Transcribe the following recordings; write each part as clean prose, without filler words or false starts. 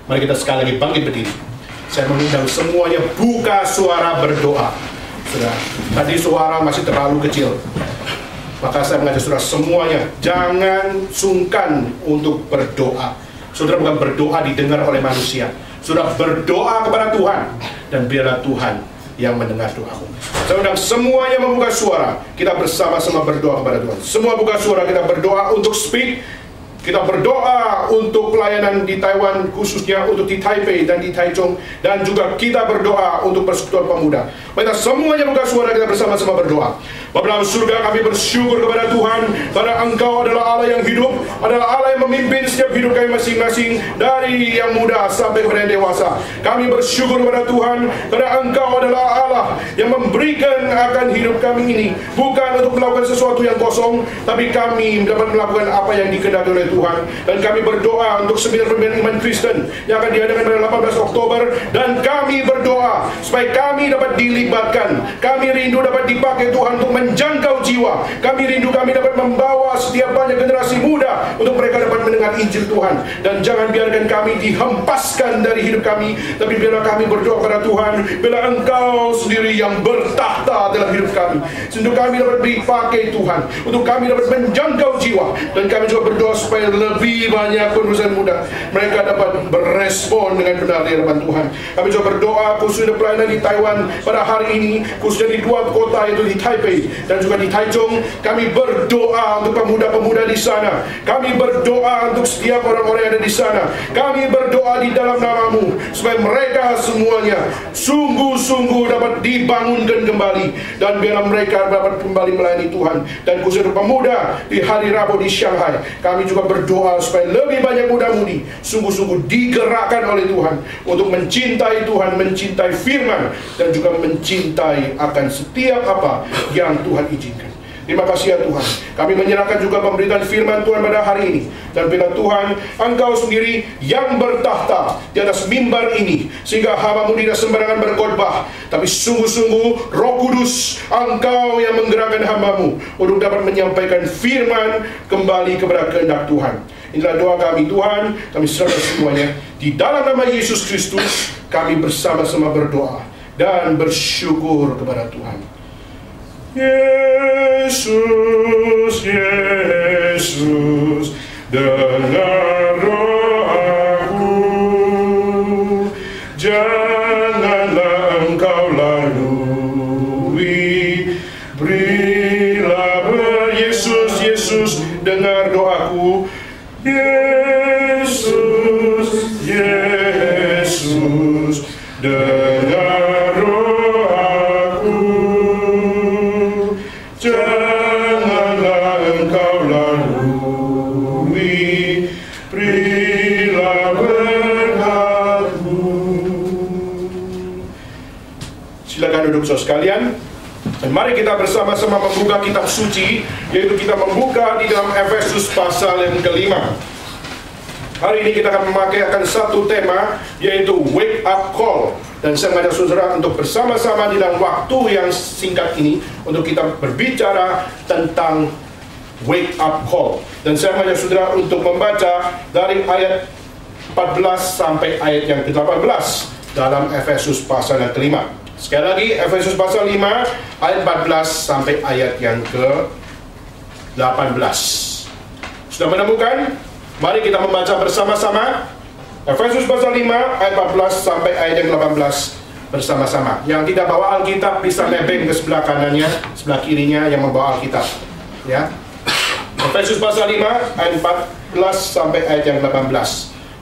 Mari kita sekali lagi bangkit berdiri. Saya mengundang semuanya buka suara berdoa. Sudah, tadi suara masih terlalu kecil. Maka saya mengajak saudara semuanya, jangan sungkan untuk berdoa. Saudara bukan berdoa didengar oleh manusia. Saudara berdoa kepada Tuhan, dan biarlah Tuhan yang mendengar doamu. Saya undang semuanya membuka suara. Kita bersama-sama berdoa kepada Tuhan. Semua buka suara, kita berdoa untuk speak. Kita berdoa untuk pelayanan di Taiwan, khususnya untuk di Taipei dan di Taichung. Dan juga kita berdoa untuk persekutuan pemuda. Kita semuanya buka suara, kita bersama-sama berdoa. Bapa dalam surga, kami bersyukur kepada Tuhan, karena Engkau adalah Allah yang hidup, adalah Allah yang memimpin setiap hidup kami masing-masing, dari yang muda sampai kepada yang dewasa. Kami bersyukur kepada Tuhan, karena Engkau adalah Allah yang memberikan akan hidup kami ini, bukan untuk melakukan sesuatu yang kosong, tapi kami dapat melakukan apa yang dikehendaki oleh Tuhan. Dan kami berdoa untuk seminar pembinaan iman Kristen yang akan diadakan pada 18 Oktober, dan kami berdoa supaya kami dapat dilibatkan. Kami rindu dapat dipakai Tuhan untuk menjangkau jiwa. Kami rindu kami dapat membawa setiap banyak generasi muda untuk mereka dapat mendengar Injil Tuhan. Dan jangan biarkan kami dihempaskan dari hidup kami, tapi biarlah kami berdoa kepada Tuhan, biarlah Engkau sendiri yang bertahta dalam hidup kami, untuk kami dapat dipakai Tuhan, untuk kami dapat menjangkau jiwa. Dan kami juga berdoa supaya lebih banyak penerusan muda mereka dapat berespon dengan benar di hadapan Tuhan. Kami juga berdoa khususnya pelayanan di Taiwan pada hari ini, khususnya di dua kota, yaitu di Taipei dan juga di Taichung. Kami berdoa untuk pemuda-pemuda di sana. Kami berdoa untuk setiap orang-orang yang ada di sana. Kami berdoa di dalam nama-Mu supaya mereka semuanya sungguh-sungguh dapat dibangunkan kembali, dan biarlah mereka dapat kembali melayani Tuhan. Dan khususnya pemuda di hari Rabu di Shanghai, kami juga berdoa supaya lebih banyak muda-mudi sungguh-sungguh digerakkan oleh Tuhan untuk mencintai Tuhan, mencintai firman, dan juga mencintai akan setiap apa yang Tuhan izinkan. Terima kasih ya Tuhan. Kami menyerahkan juga pemberitaan firman Tuhan pada hari ini. Dan bila Tuhan, Engkau sendiri yang bertahta di atas mimbar ini, sehingga hamba-Mu tidak sembarangan berkhotbah, tapi sungguh-sungguh Roh Kudus, Engkau yang menggerakkan hamba-Mu untuk dapat menyampaikan firman kembali kepada kehendak Tuhan. Inilah doa kami Tuhan. Kami serahkan semuanya di dalam nama Yesus Kristus. Kami bersama-sama berdoa dan bersyukur kepada Tuhan. Yesus, Yesus, dengar doaku. Janganlah Engkau lalui, berilah Yesus, Yesus, dengar doaku. Yesus, Yesus, dengar doaku. Janganlah Engkau lalui, berilah berkat-Mu. Silakan duduk saudara sekalian. Dan mari kita bersama-sama membuka kitab suci, yaitu kita membuka di dalam Efesus pasal yang kelima. Hari ini kita akan memakai satu tema, yaitu wake up call. Dan saya mengajak saudara untuk bersama-sama di dalam waktu yang singkat ini untuk kita berbicara tentang wake up call. Dan saya mengajak saudara untuk membaca dari ayat 14 sampai ayat yang ke-18 dalam Efesus pasal yang kelima. Sekali lagi, Efesus pasal 5 ayat 14 sampai ayat yang ke-18. Sudah menemukan? Mari kita membaca bersama-sama Efesus pasal 5 ayat 14 sampai ayat yang 18 bersama-sama. Yang tidak bawa Alkitab bisa nebeng ke sebelah kanannya, sebelah kirinya yang membawa Alkitab. Ya. Efesus pasal 5 ayat 14 sampai ayat yang 18.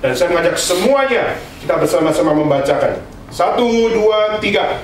Dan saya mengajak semuanya kita bersama-sama membacakan. 1, 2, 3.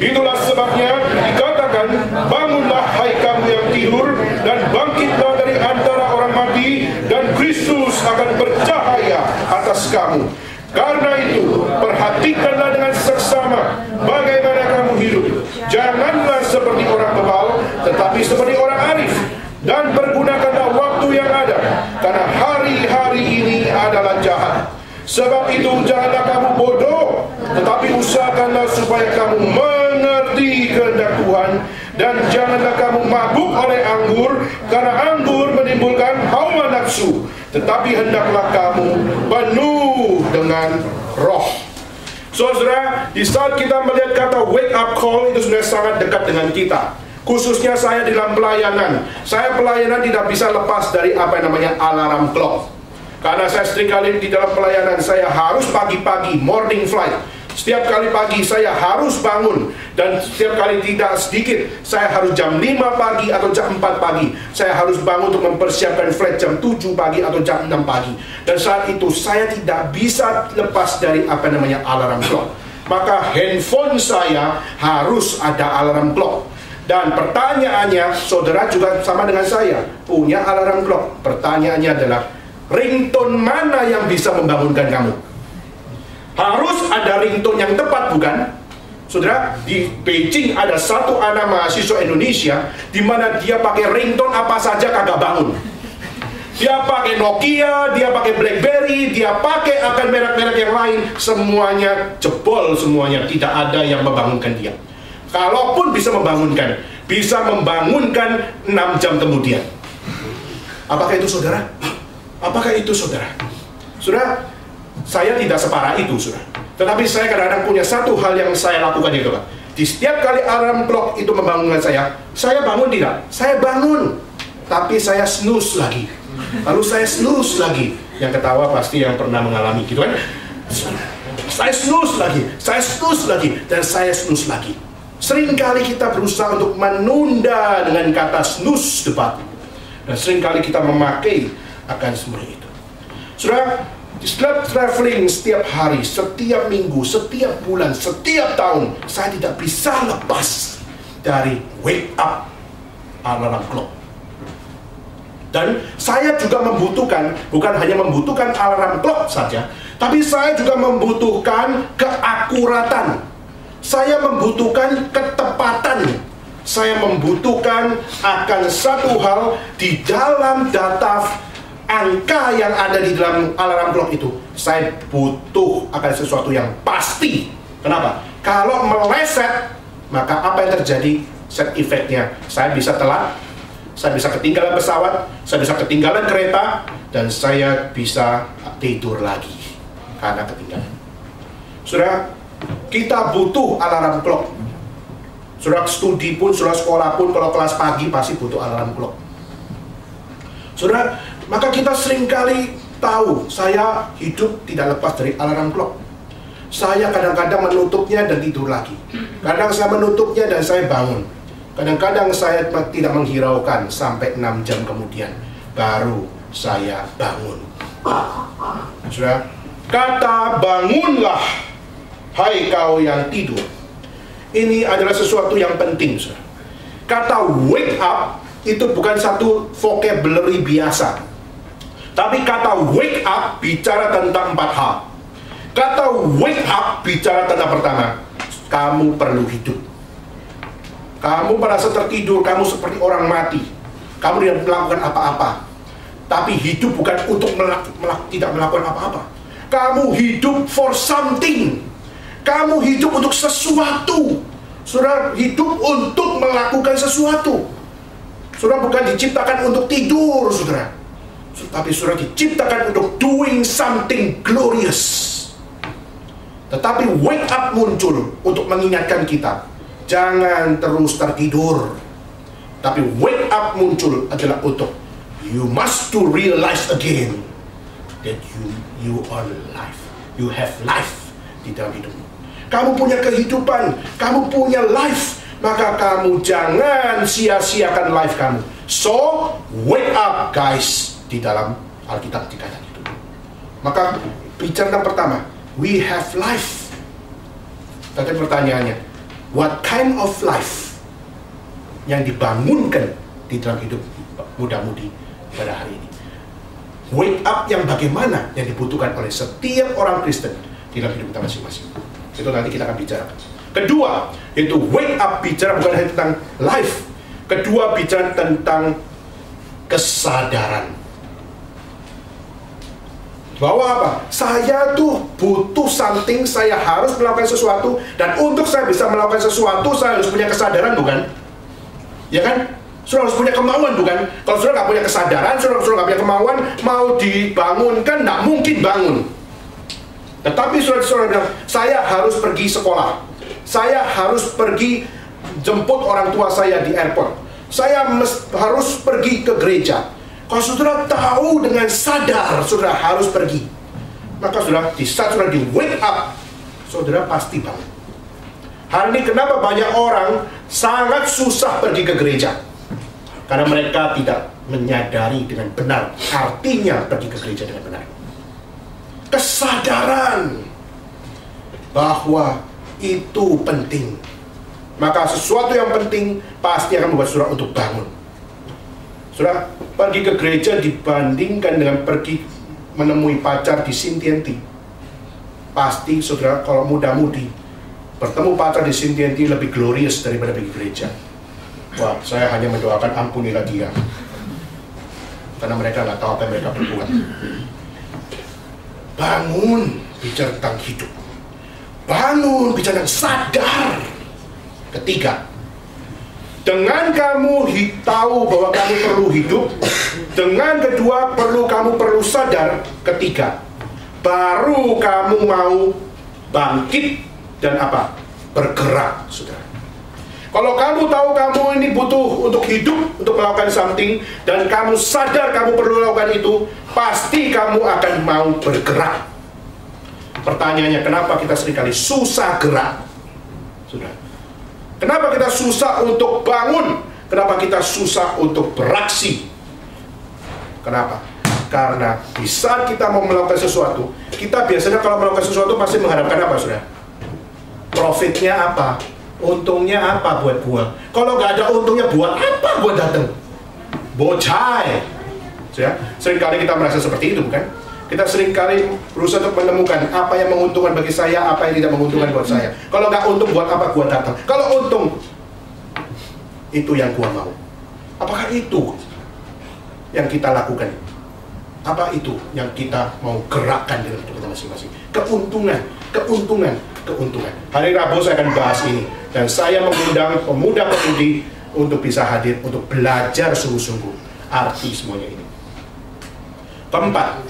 Itulah sebabnya dikatakan, bangunlah hai kamu yang tidur, dan bangkitlah dari antara orang mati, dan Kristus akan bercahaya atas kamu. Karena itu, perhatikanlah dengan seksama bagaimana kamu hidup. Janganlah seperti orang bebal, tetapi seperti orang arif. Dan pergunakanlah waktu yang ada, karena hari-hari ini adalah jahat. Sebab itu janganlah kamu bodoh, tetapi usahakanlah supaya kamu mengerti kehendak Tuhan, Dan janganlah kamu mabuk oleh anggur, karena anggur menimbulkan hawa nafsu, tetapi hendaklah kamu penuh dengan roh. Saudara, di saat kita melihat kata wake up call itu sudah sangat dekat dengan kita. Khususnya saya dalam pelayanan. Saya pelayanan tidak bisa lepas dari apa yang namanya alarm clock. Karena saya seringkali di dalam pelayanan saya harus pagi-pagi, morning flight. Setiap kali pagi saya harus bangun. Dan setiap kali tidak sedikit, saya harus jam 5 pagi atau jam 4 pagi. Saya harus bangun untuk mempersiapkan flight jam 7 pagi atau jam 6 pagi. Dan saat itu saya tidak bisa lepas dari apa yang namanya alarm clock. Maka handphone saya harus ada alarm clock. Dan pertanyaannya, saudara juga sama dengan saya, punya alarm clock. Pertanyaannya adalah, ringtone mana yang bisa membangunkan kamu? Harus ada ringtone yang tepat, bukan? Saudara, di Beijing ada satu anak mahasiswa Indonesia di mana dia pakai ringtone apa saja kagak bangun. Dia pakai Nokia, dia pakai BlackBerry, dia pakai akan merek-merek yang lain, semuanya jebol, semuanya tidak ada yang membangunkan dia. Kalaupun bisa membangunkan 6 jam kemudian. Apakah itu saudara? Apakah itu saudara? Saudara, saya tidak separah itu, saudara. Tetapi saya kadang-kadang punya satu hal yang saya lakukan itu, Pak. Di setiap kali alarm clock itu membangunkan saya bangun tidak? Saya bangun, tapi saya snooze lagi. Lalu saya snooze lagi. Yang ketawa pasti yang pernah mengalami gitu kan? Saya snooze lagi, dan saya snooze lagi. Seringkali kita berusaha untuk menunda dengan kata snooze depan. Dan seringkali kita memakai akan semua itu. Saudara, setelah traveling setiap hari, setiap minggu, setiap bulan, setiap tahun, saya tidak bisa lepas dari wake up alarm clock. Dan saya juga membutuhkan, bukan hanya membutuhkan alarm clock saja, tapi saya juga membutuhkan keakuratan. Saya membutuhkan ketepatan. Saya membutuhkan akan satu hal di dalam data angka yang ada di dalam alarm clock itu. Saya butuh akan sesuatu yang pasti. Kenapa? Kalau meleset, maka apa yang terjadi? Set efeknya, saya bisa telat, saya bisa ketinggalan pesawat, saya bisa ketinggalan kereta, dan saya bisa tidur lagi karena ketinggalan. Saudara, kita butuh alarm clock. Saudara studi pun, saudara sekolah pun, kalau kelas pagi pasti butuh alarm clock. Saudara, maka kita seringkali tahu, saya hidup tidak lepas dari alarm clock. Saya kadang-kadang menutupnya dan tidur lagi. Kadang saya menutupnya dan saya bangun. Kadang-kadang saya tidak menghiraukan sampai 6 jam kemudian baru saya bangun. Saudara, kata bangunlah, hai kau yang tidur, ini adalah sesuatu yang penting, saudara. Kata wake up itu bukan satu vocabulary biasa. Tapi kata wake up bicara tentang 4 hal. Kata wake up bicara tentang pertama, kamu perlu hidup. Kamu merasa tertidur, kamu seperti orang mati. Kamu tidak melakukan apa-apa. Tapi hidup bukan untuk tidak melakukan apa-apa. Kamu hidup for something. Kamu hidup untuk sesuatu. Saudara, hidup untuk melakukan sesuatu. Saudara bukan diciptakan untuk tidur, saudara. Tapi saudara diciptakan untuk doing something glorious. Tetapi wake up muncul untuk mengingatkan kita, jangan terus tertidur. Tapi wake up muncul adalah untuk you must to realize again that you are life. You have life di dalam hidupmu. Kamu punya kehidupan, kamu punya life, maka kamu jangan sia-siakan life kamu. So, wake up guys, di dalam Alkitab dikatakan itu. Maka bicara tentang pertama, we have life. Tapi pertanyaannya, what kind of life yang dibangunkan di dalam hidup muda-mudi pada hari ini? Wake up yang bagaimana yang dibutuhkan oleh setiap orang Kristen di dalam hidup kita masing-masing. Itu nanti kita akan bicarakan. Kedua, yaitu wake up bicara bukan hanya tentang life. Kedua, bicara tentang kesadaran. Bahwa apa? Saya tuh butuh something, saya harus melakukan sesuatu, dan untuk saya bisa melakukan sesuatu, saya harus punya kesadaran, bukan? Ya kan? Saudara harus punya kemauan, bukan? Kalau saudara nggak punya kesadaran, saudara nggak punya kemauan, mau dibangunkan, nggak mungkin bangun. Tetapi saudara bilang, saya harus pergi sekolah, saya harus pergi jemput orang tua saya di airport, saya harus pergi ke gereja. Kalau saudara tahu dengan sadar saudara harus pergi, maka saudara di saat saudara di wake up, saudara pasti bangun. Hari ini kenapa banyak orang sangat susah pergi ke gereja? Karena mereka tidak menyadari dengan benar artinya pergi ke gereja dengan benar. Kesadaran bahwa itu penting, maka sesuatu yang penting pasti akan membuat saudara untuk bangun. Saudara, pergi ke gereja dibandingkan dengan pergi menemui pacar di Sintienti, pasti saudara kalau muda-mudi bertemu pacar di Sintienti lebih glorious daripada pergi gereja. Wah, saya hanya mendoakan ampunilah dia, karena mereka nggak tahu apa yang mereka berbuat. Bangun bicara tentang hidup, bangun bicara tentang sadar. Ketiga, dengan kamu tahu bahwa kamu perlu hidup, dengan kedua kamu perlu sadar, ketiga baru kamu mau bangkit dan apa? Bergerak, saudara. Kalau kamu tahu kamu ini butuh untuk hidup, untuk melakukan something, dan kamu sadar kamu perlu melakukan itu, pasti kamu akan mau bergerak. Pertanyaannya, kenapa kita seringkali susah gerak? Sudah. Kenapa kita susah untuk bangun? Kenapa kita susah untuk beraksi? Kenapa? Karena di saat kita mau melakukan sesuatu, kita biasanya kalau melakukan sesuatu pasti mengharapkan apa, saudara? Profitnya apa? Untungnya apa buat gua? Kalau nggak ada untungnya, buat apa gua datang? Bocai. Ya, seringkali kita merasa seperti itu, bukan? Kita seringkali berusaha untuk menemukan apa yang menguntungkan bagi saya, apa yang tidak menguntungkan buat saya. Kalau nggak untung, buat apa gua datang? Kalau untung, itu yang gua mau. Apakah itu yang kita lakukan? Apa itu yang kita mau gerakkan dengan hidup kita masing-masing? Keuntungan, keuntungan, keuntungan. Hari Rabu saya akan bahas ini, dan saya mengundang pemuda-pemudi untuk bisa hadir untuk belajar sungguh-sungguh arti semuanya ini. Keempat,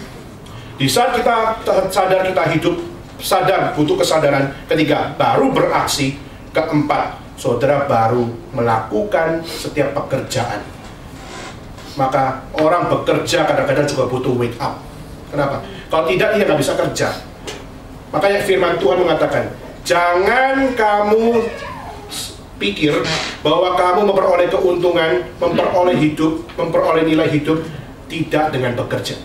di saat kita sadar kita hidup, sadar butuh kesadaran. Ketiga, baru beraksi. Keempat, saudara baru melakukan setiap pekerjaan. Maka orang bekerja kadang-kadang juga butuh wake up. Kenapa? Kalau tidak, ia nggak bisa kerja. Makanya firman Tuhan mengatakan, jangan kamu pikir bahwa kamu memperoleh keuntungan, memperoleh hidup, memperoleh nilai hidup tidak dengan bekerja.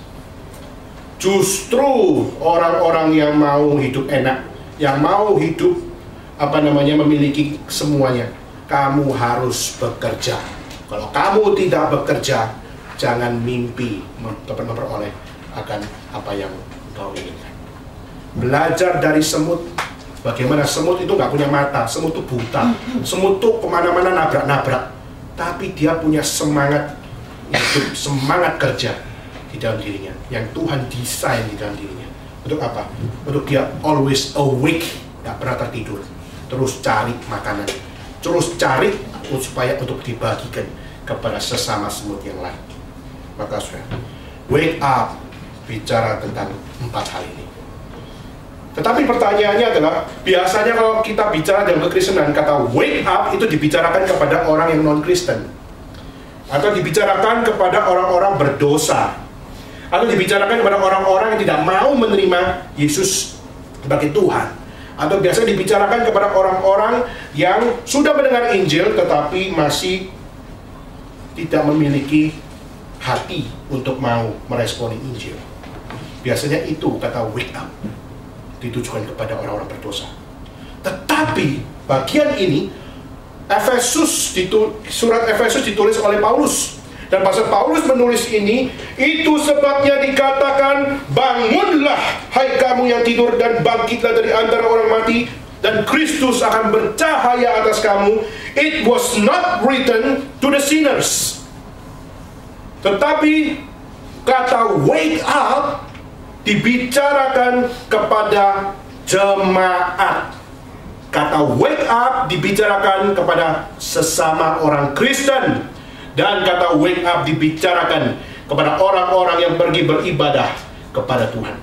Justru orang-orang yang mau hidup enak, yang mau hidup memiliki semuanya, kamu harus bekerja. Kalau kamu tidak bekerja, jangan mimpi memperoleh akan apa yang kau inginkan. Belajar dari semut. Bagaimana semut itu nggak punya mata, semut itu buta, semut itu kemana-mana nabrak-nabrak, tapi dia punya semangat hidup, semangat kerja di dalam dirinya, yang Tuhan desain di dalam dirinya. Untuk apa? Untuk dia always awake, nggak pernah tertidur, terus cari makanan, terus cari supaya untuk dibagikan kepada sesama semut yang lain. Maka sudah, wake up, bicara tentang 4 hal ini. Tetapi pertanyaannya adalah, biasanya kalau kita bicara dalam kekristenan, kata wake up itu dibicarakan kepada orang yang non-Kristen, atau dibicarakan kepada orang-orang berdosa, atau dibicarakan kepada orang-orang yang tidak mau menerima Yesus sebagai Tuhan, atau biasanya dibicarakan kepada orang-orang yang sudah mendengar Injil tetapi masih tidak memiliki hati untuk mau meresponi Injil. Biasanya itu kata wake up ditujukan kepada orang-orang berdosa. Tetapi bagian ini surat Efesus ditulis oleh Paulus, dan pasal Paulus menulis ini, itu sebabnya dikatakan, bangunlah hai kamu yang tidur, dan bangkitlah dari antara orang mati, dan Kristus akan bercahaya atas kamu. It was not written to the sinners. Tetapi kata wake up dibicarakan kepada jemaat. Kata wake up dibicarakan kepada sesama orang Kristen, dan kata wake up dibicarakan kepada orang-orang yang pergi beribadah kepada Tuhan.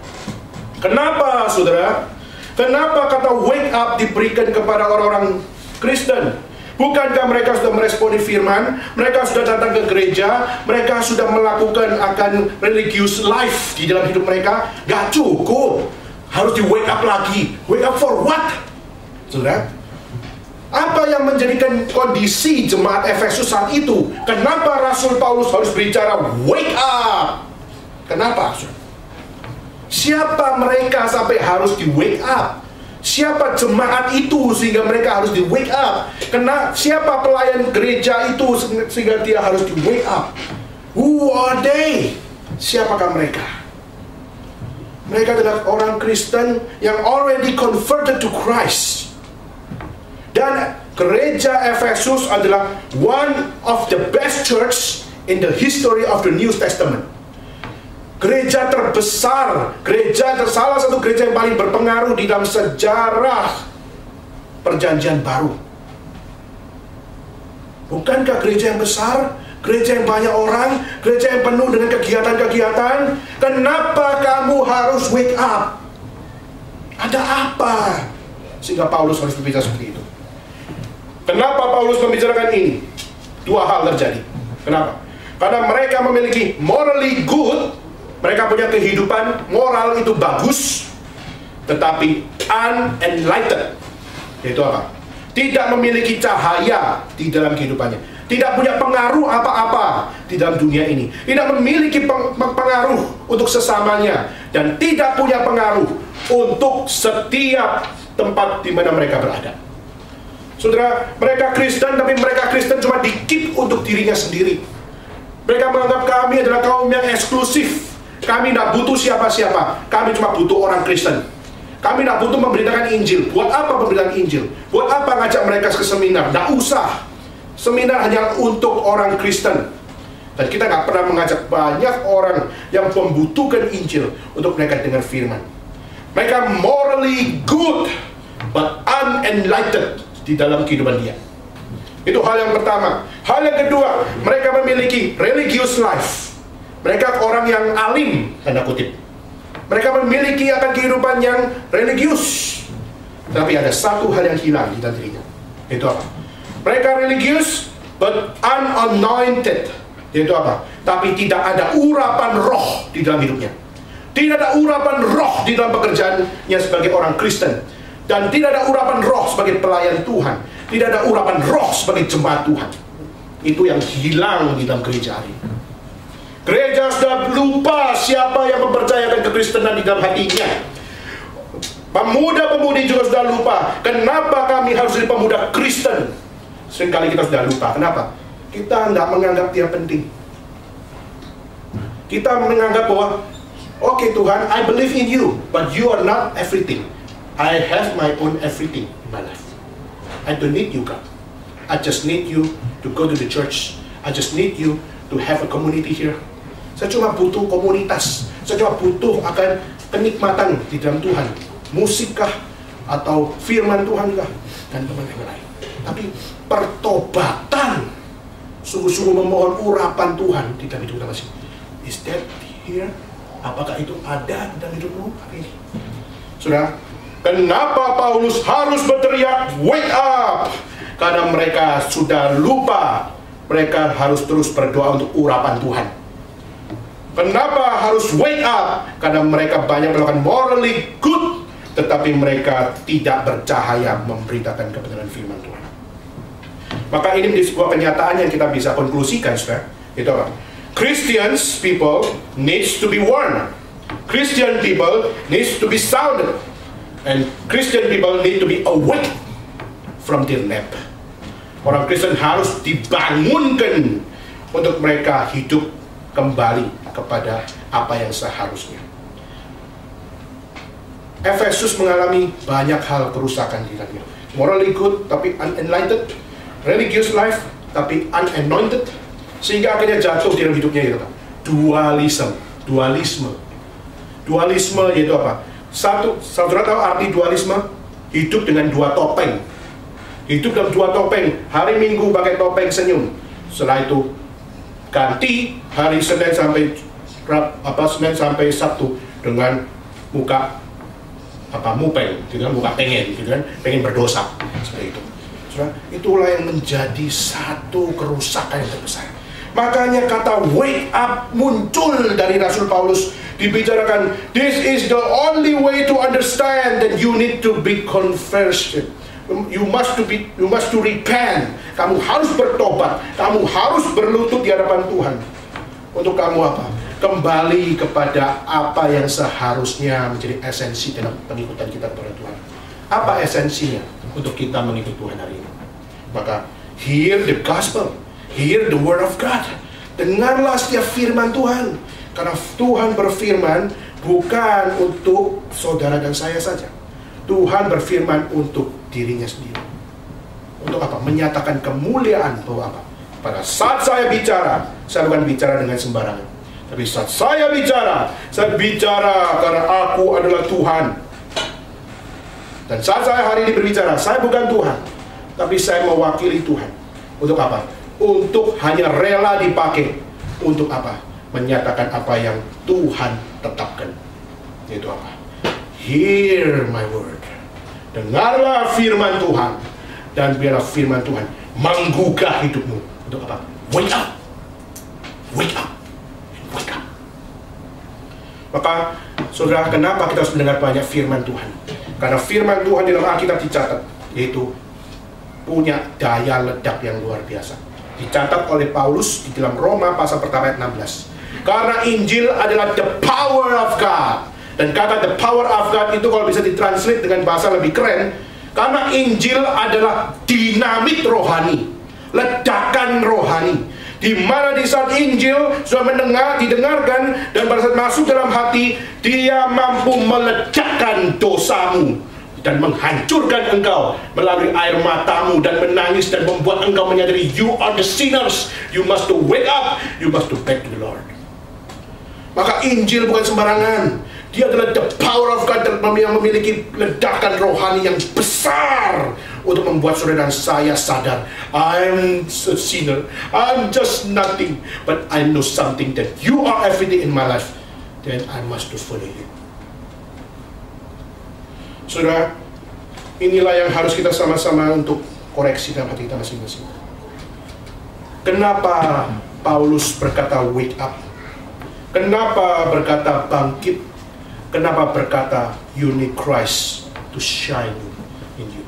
Kenapa, saudara? Kenapa kata wake up diberikan kepada orang-orang Kristen? Bukankah mereka sudah meresponi firman, mereka sudah datang ke gereja, mereka sudah melakukan akan religious life di dalam hidup mereka? Gak cukup, harus di wake up lagi. Wake up for what? Saudara, apa yang menjadikan kondisi jemaat Efesus saat itu? Kenapa Rasul Paulus harus berbicara wake up? Kenapa? Siapa mereka sampai harus di wake up? Siapa jemaat itu sehingga mereka harus di wake up? Siapa pelayan gereja itu sehingga dia harus di wake up? Who are they? Siapakah mereka? Mereka adalah orang Kristen yang already converted to Christ. Dan gereja Efesus adalah one of the best church in the history of the New Testament. Gereja terbesar, salah satu gereja yang paling berpengaruh di dalam sejarah Perjanjian Baru. Bukankah gereja yang besar, gereja yang banyak orang, gereja yang penuh dengan kegiatan-kegiatan? Kenapa kamu harus wake up? Ada apa sehingga Paulus harus berbicara seperti itu? Kenapa Paulus membicarakan ini? Dua hal terjadi. Kenapa? Karena mereka memiliki morally good. Mereka punya kehidupan moral itu bagus, tetapi unenlightened. Yaitu apa? Tidak memiliki cahaya di dalam kehidupannya. Tidak punya pengaruh apa-apa di dalam dunia ini. Tidak memiliki pengaruh untuk sesamanya. Dan tidak punya pengaruh untuk setiap tempat di mana mereka berada. Saudara, mereka Kristen, tapi mereka Kristen cuma dikit untuk dirinya sendiri. Mereka menganggap kami adalah kaum yang eksklusif. Kami tidak butuh siapa-siapa. Kami cuma butuh orang Kristen. Kami tidak butuh memberitakan Injil. Buat apa memberitakan Injil? Buat apa ngajak mereka ke seminar? Tidak usah. Seminar hanya untuk orang Kristen. Dan kita nggak pernah mengajak banyak orang yang membutuhkan Injil untuk mereka dengar firman. Mereka morally good, but unenlightened di dalam kehidupan dia. Itu hal yang pertama. Hal yang kedua, mereka memiliki religious life. Mereka orang yang alim, tanda kutip. Mereka memiliki akan kehidupan yang religius. Tapi ada satu hal yang hilang di dalam dirinya. Itu apa? Mereka religius, but unanointed. Itu apa? Tapi tidak ada urapan roh di dalam hidupnya. Tidak ada urapan roh di dalam pekerjaannya sebagai orang Kristen. Dan tidak ada urapan roh sebagai pelayan Tuhan. Tidak ada urapan roh sebagai jemaat Tuhan. Itu yang hilang di dalam gereja hari ini. Gereja sudah lupa siapa yang mempercayakan kekristenan di dalam hatinya. Pemuda-pemudi juga sudah lupa. Kenapa kami harus jadi pemuda Kristen? Seringkali kita sudah lupa. Kenapa? Kita tidak menganggap dia penting. Kita menganggap bahwa okay Tuhan, I believe in you, but you are not everything. I have my own everything in my life. I don't need you, God. I just need you to go to the church. I just need you to have a community here. Saya cuma butuh komunitas. Saya cuma butuh akan kenikmatan di dalam Tuhan. Musikkah atau firman Tuhan kah? Dan teman-teman lain. Tapi pertobatan, sungguh-sungguh memohon urapan Tuhan di dalam hidup kita masing. Is that here? Apakah itu ada di dalam hidupmu hari ini? Saudara, kenapa Paulus harus berteriak wake up? Karena mereka sudah lupa. Mereka harus terus berdoa untuk urapan Tuhan. Kenapa harus wake up? Karena mereka banyak melakukan morally good, tetapi mereka tidak bercahaya memberitakan kebenaran firman Tuhan. Maka ini menjadi sebuah kenyataan yang kita bisa konklusikan, saudara. Itu apa? Christians people needs to be warned. Christian people needs to be sounded. And Christian people need to be awake from their nap. Orang Kristen harus dibangunkan untuk mereka hidup kembali kepada apa yang seharusnya. Efesus mengalami banyak hal kerusakan di dalamnya. Morally good tapi unenlightened, religious life tapi unanointed, sehingga akhirnya jatuh di dalam hidupnya itu dualisme yaitu apa? Saudara tahu arti dualisme? hidup dengan dua topeng. Hidup dalam dua topeng. Hari Minggu pakai topeng senyum. Setelah itu ganti hari Senin sampai Sabtu dengan muka mupeng, gitu kan, muka pengen, gitu kan, pengen berdosa, seperti itu. Itulah yang menjadi satu kerusakan yang terbesar. Makanya kata wake up muncul dari Rasul Paulus, dibicarakan, this is the only way to understand that you need to be conversion. You must to repent. Kamu harus bertobat. Kamu harus berlutut di hadapan Tuhan. Untuk kamu apa? Kembali kepada apa yang seharusnya menjadi esensi dalam pengikutan kita kepada Tuhan. Apa esensinya untuk kita mengikuti Tuhan hari ini? Maka hear the gospel, hear the word of God. Dengarlah setiap firman Tuhan. Karena Tuhan berfirman bukan untuk saudara dan saya saja. Tuhan berfirman untuk dirinya sendiri. Untuk apa? Menyatakan kemuliaan bahwa apa? Pada saat saya bicara, saya bukan bicara dengan sembarangan. Tapi saat saya bicara karena aku adalah Tuhan. Dan saat saya hari ini berbicara, saya bukan Tuhan, tapi saya mewakili Tuhan. Untuk apa? Untuk hanya rela dipakai. Untuk apa? Menyatakan apa yang Tuhan tetapkan. Yaitu apa? Hear my word. Dengarlah firman Tuhan. Dan biarlah firman Tuhan menggugah hidupmu. Untuk apa? Wake up. Wake up. Wake up. Maka, saudara, kenapa kita harus mendengar banyak firman Tuhan? Karena firman Tuhan di dalam Alkitab dicatat, yaitu punya daya ledak yang luar biasa. Dicatat oleh Paulus di dalam Roma pasal pertama ayat 16. Karena Injil adalah the power of God. Dan kata the power of God itu kalau bisa ditranslate dengan bahasa lebih keren, karena Injil adalah dinamit rohani, ledakan rohani. Di mana di saat Injil sudah didengarkan dan pada saat masuk dalam hati, dia mampu meledakkan dosamu dan menghancurkan engkau melalui air matamu dan menangis dan membuat engkau menyadari you are the sinners, you must to wake up, you must to back to the Lord. Maka Injil bukan sembarangan. Dia adalah the power of God yang memiliki ledakan rohani yang besar untuk membuat saudara dan saya sadar, I'm a sinner, I'm just nothing, but I know something that you are everything in my life, then I must to follow you. Saudara, inilah yang harus kita sama-sama untuk koreksi dalam hati kita masing-masing. Kenapa Paulus berkata wake up? Kenapa berkata bangkit? Kenapa berkata you need Christ to shine in you?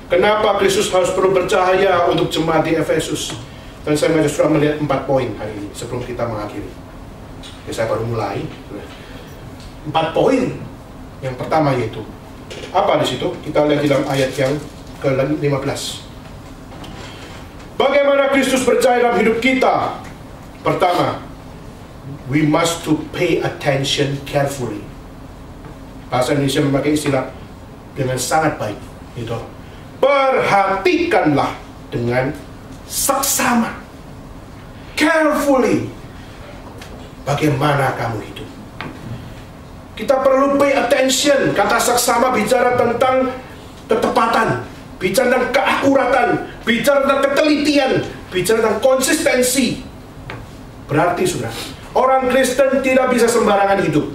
Kenapa Kristus harus perlu bercahaya untuk jemaat di Efesus? Dan saya sudah melihat 4 poin hari ini sebelum kita mengakhiri. Ya, saya baru mulai. 4 poin. Yang pertama yaitu apa di situ? Kita lihat di dalam ayat yang ke-15. Bagaimana Kristus bercahaya dalam hidup kita? Pertama, we must to pay attention carefully. Bahasa Indonesia memakai istilah dengan sangat baik. Itu perhatikanlah dengan seksama, carefully, bagaimana kamu hidup. Kita perlu pay attention. Kata seksama bicara tentang ketepatan, bicara tentang keakuratan, bicara tentang ketelitian, bicara tentang konsistensi. Berarti saudara, orang Kristen tidak bisa sembarangan hidup.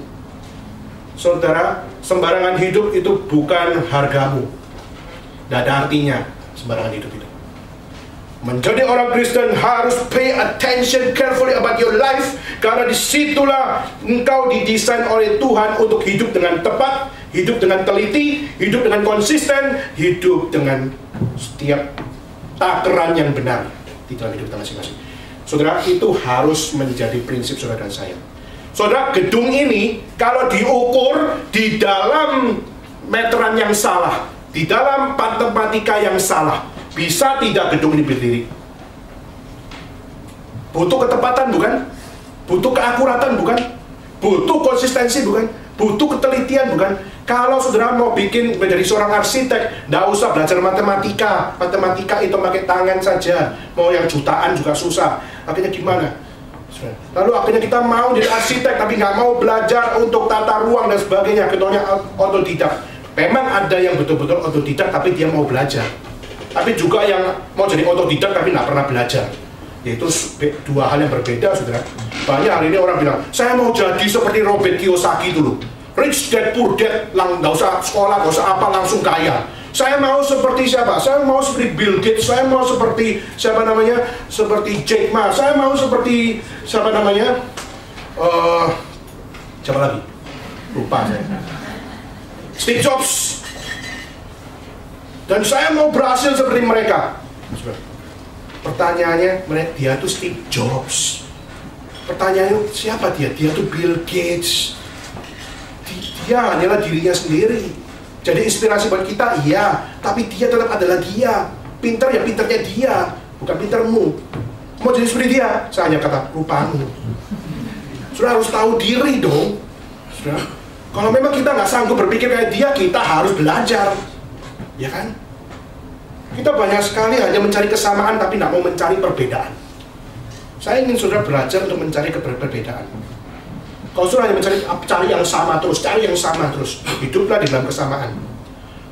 Saudara, sembarangan hidup itu bukan hargamu. Tidak ada artinya sembarangan hidup itu. Menjadi orang Kristen harus pay attention carefully about your life. Karena disitulah engkau didesain oleh Tuhan untuk hidup dengan tepat, hidup dengan teliti, hidup dengan konsisten, hidup dengan setiap takaran yang benar di dalam hidup kita masing-masing. Saudara, itu harus menjadi prinsip saudara dan saya. Saudara, gedung ini kalau diukur di dalam meteran yang salah, di dalam matematika yang salah, bisa tidak gedung ini berdiri? Butuh ketepatan bukan? Butuh keakuratan bukan? Butuh konsistensi bukan? Butuh ketelitian bukan? Kalau saudara mau bikin menjadi seorang arsitek, tidak usah belajar matematika. Matematika itu pakai tangan saja. Mau yang jutaan juga susah. Akhirnya gimana? Lalu akhirnya kita mau jadi arsitek, tapi nggak mau belajar untuk tata ruang dan sebagainya. Ketuanya otodidak. Memang ada yang betul-betul otodidak tapi dia mau belajar. Tapi juga yang mau jadi otodidak tapi nggak pernah belajar. Yaitu dua hal yang berbeda, saudara. Banyak hari ini orang bilang, saya mau jadi seperti Robert Kiyosaki dulu. Rich Dad Poor Dad, nggak usah sekolah, nggak usah apa, langsung kaya. Saya mau seperti siapa? Saya mau seperti Bill Gates, saya mau seperti siapa namanya? Seperti Jack Ma, saya mau seperti siapa namanya? Siapa lagi? Lupa saya. Steve Jobs. Dan saya mau berhasil seperti mereka. Pertanyaannya, dia tuh Steve Jobs. Pertanyaannya, siapa dia? Dia tuh Bill Gates. Dia hanyalah dirinya sendiri. Jadi inspirasi buat kita, iya. Tapi dia tetap adalah dia. Pintar ya pintarnya dia, bukan pintarmu. Mau jadi seperti dia, saya hanya kata, rupamu. Sudah harus tahu diri dong. Sudah. Kalau memang kita nggak sanggup berpikir kayak dia, kita harus belajar. Ya kan? Kita banyak sekali hanya mencari kesamaan tapi tidak mau mencari perbedaan. Saya ingin saudara belajar untuk mencari perbedaan. Kalau saudara hanya cari yang sama terus, hiduplah di dalam kesamaan.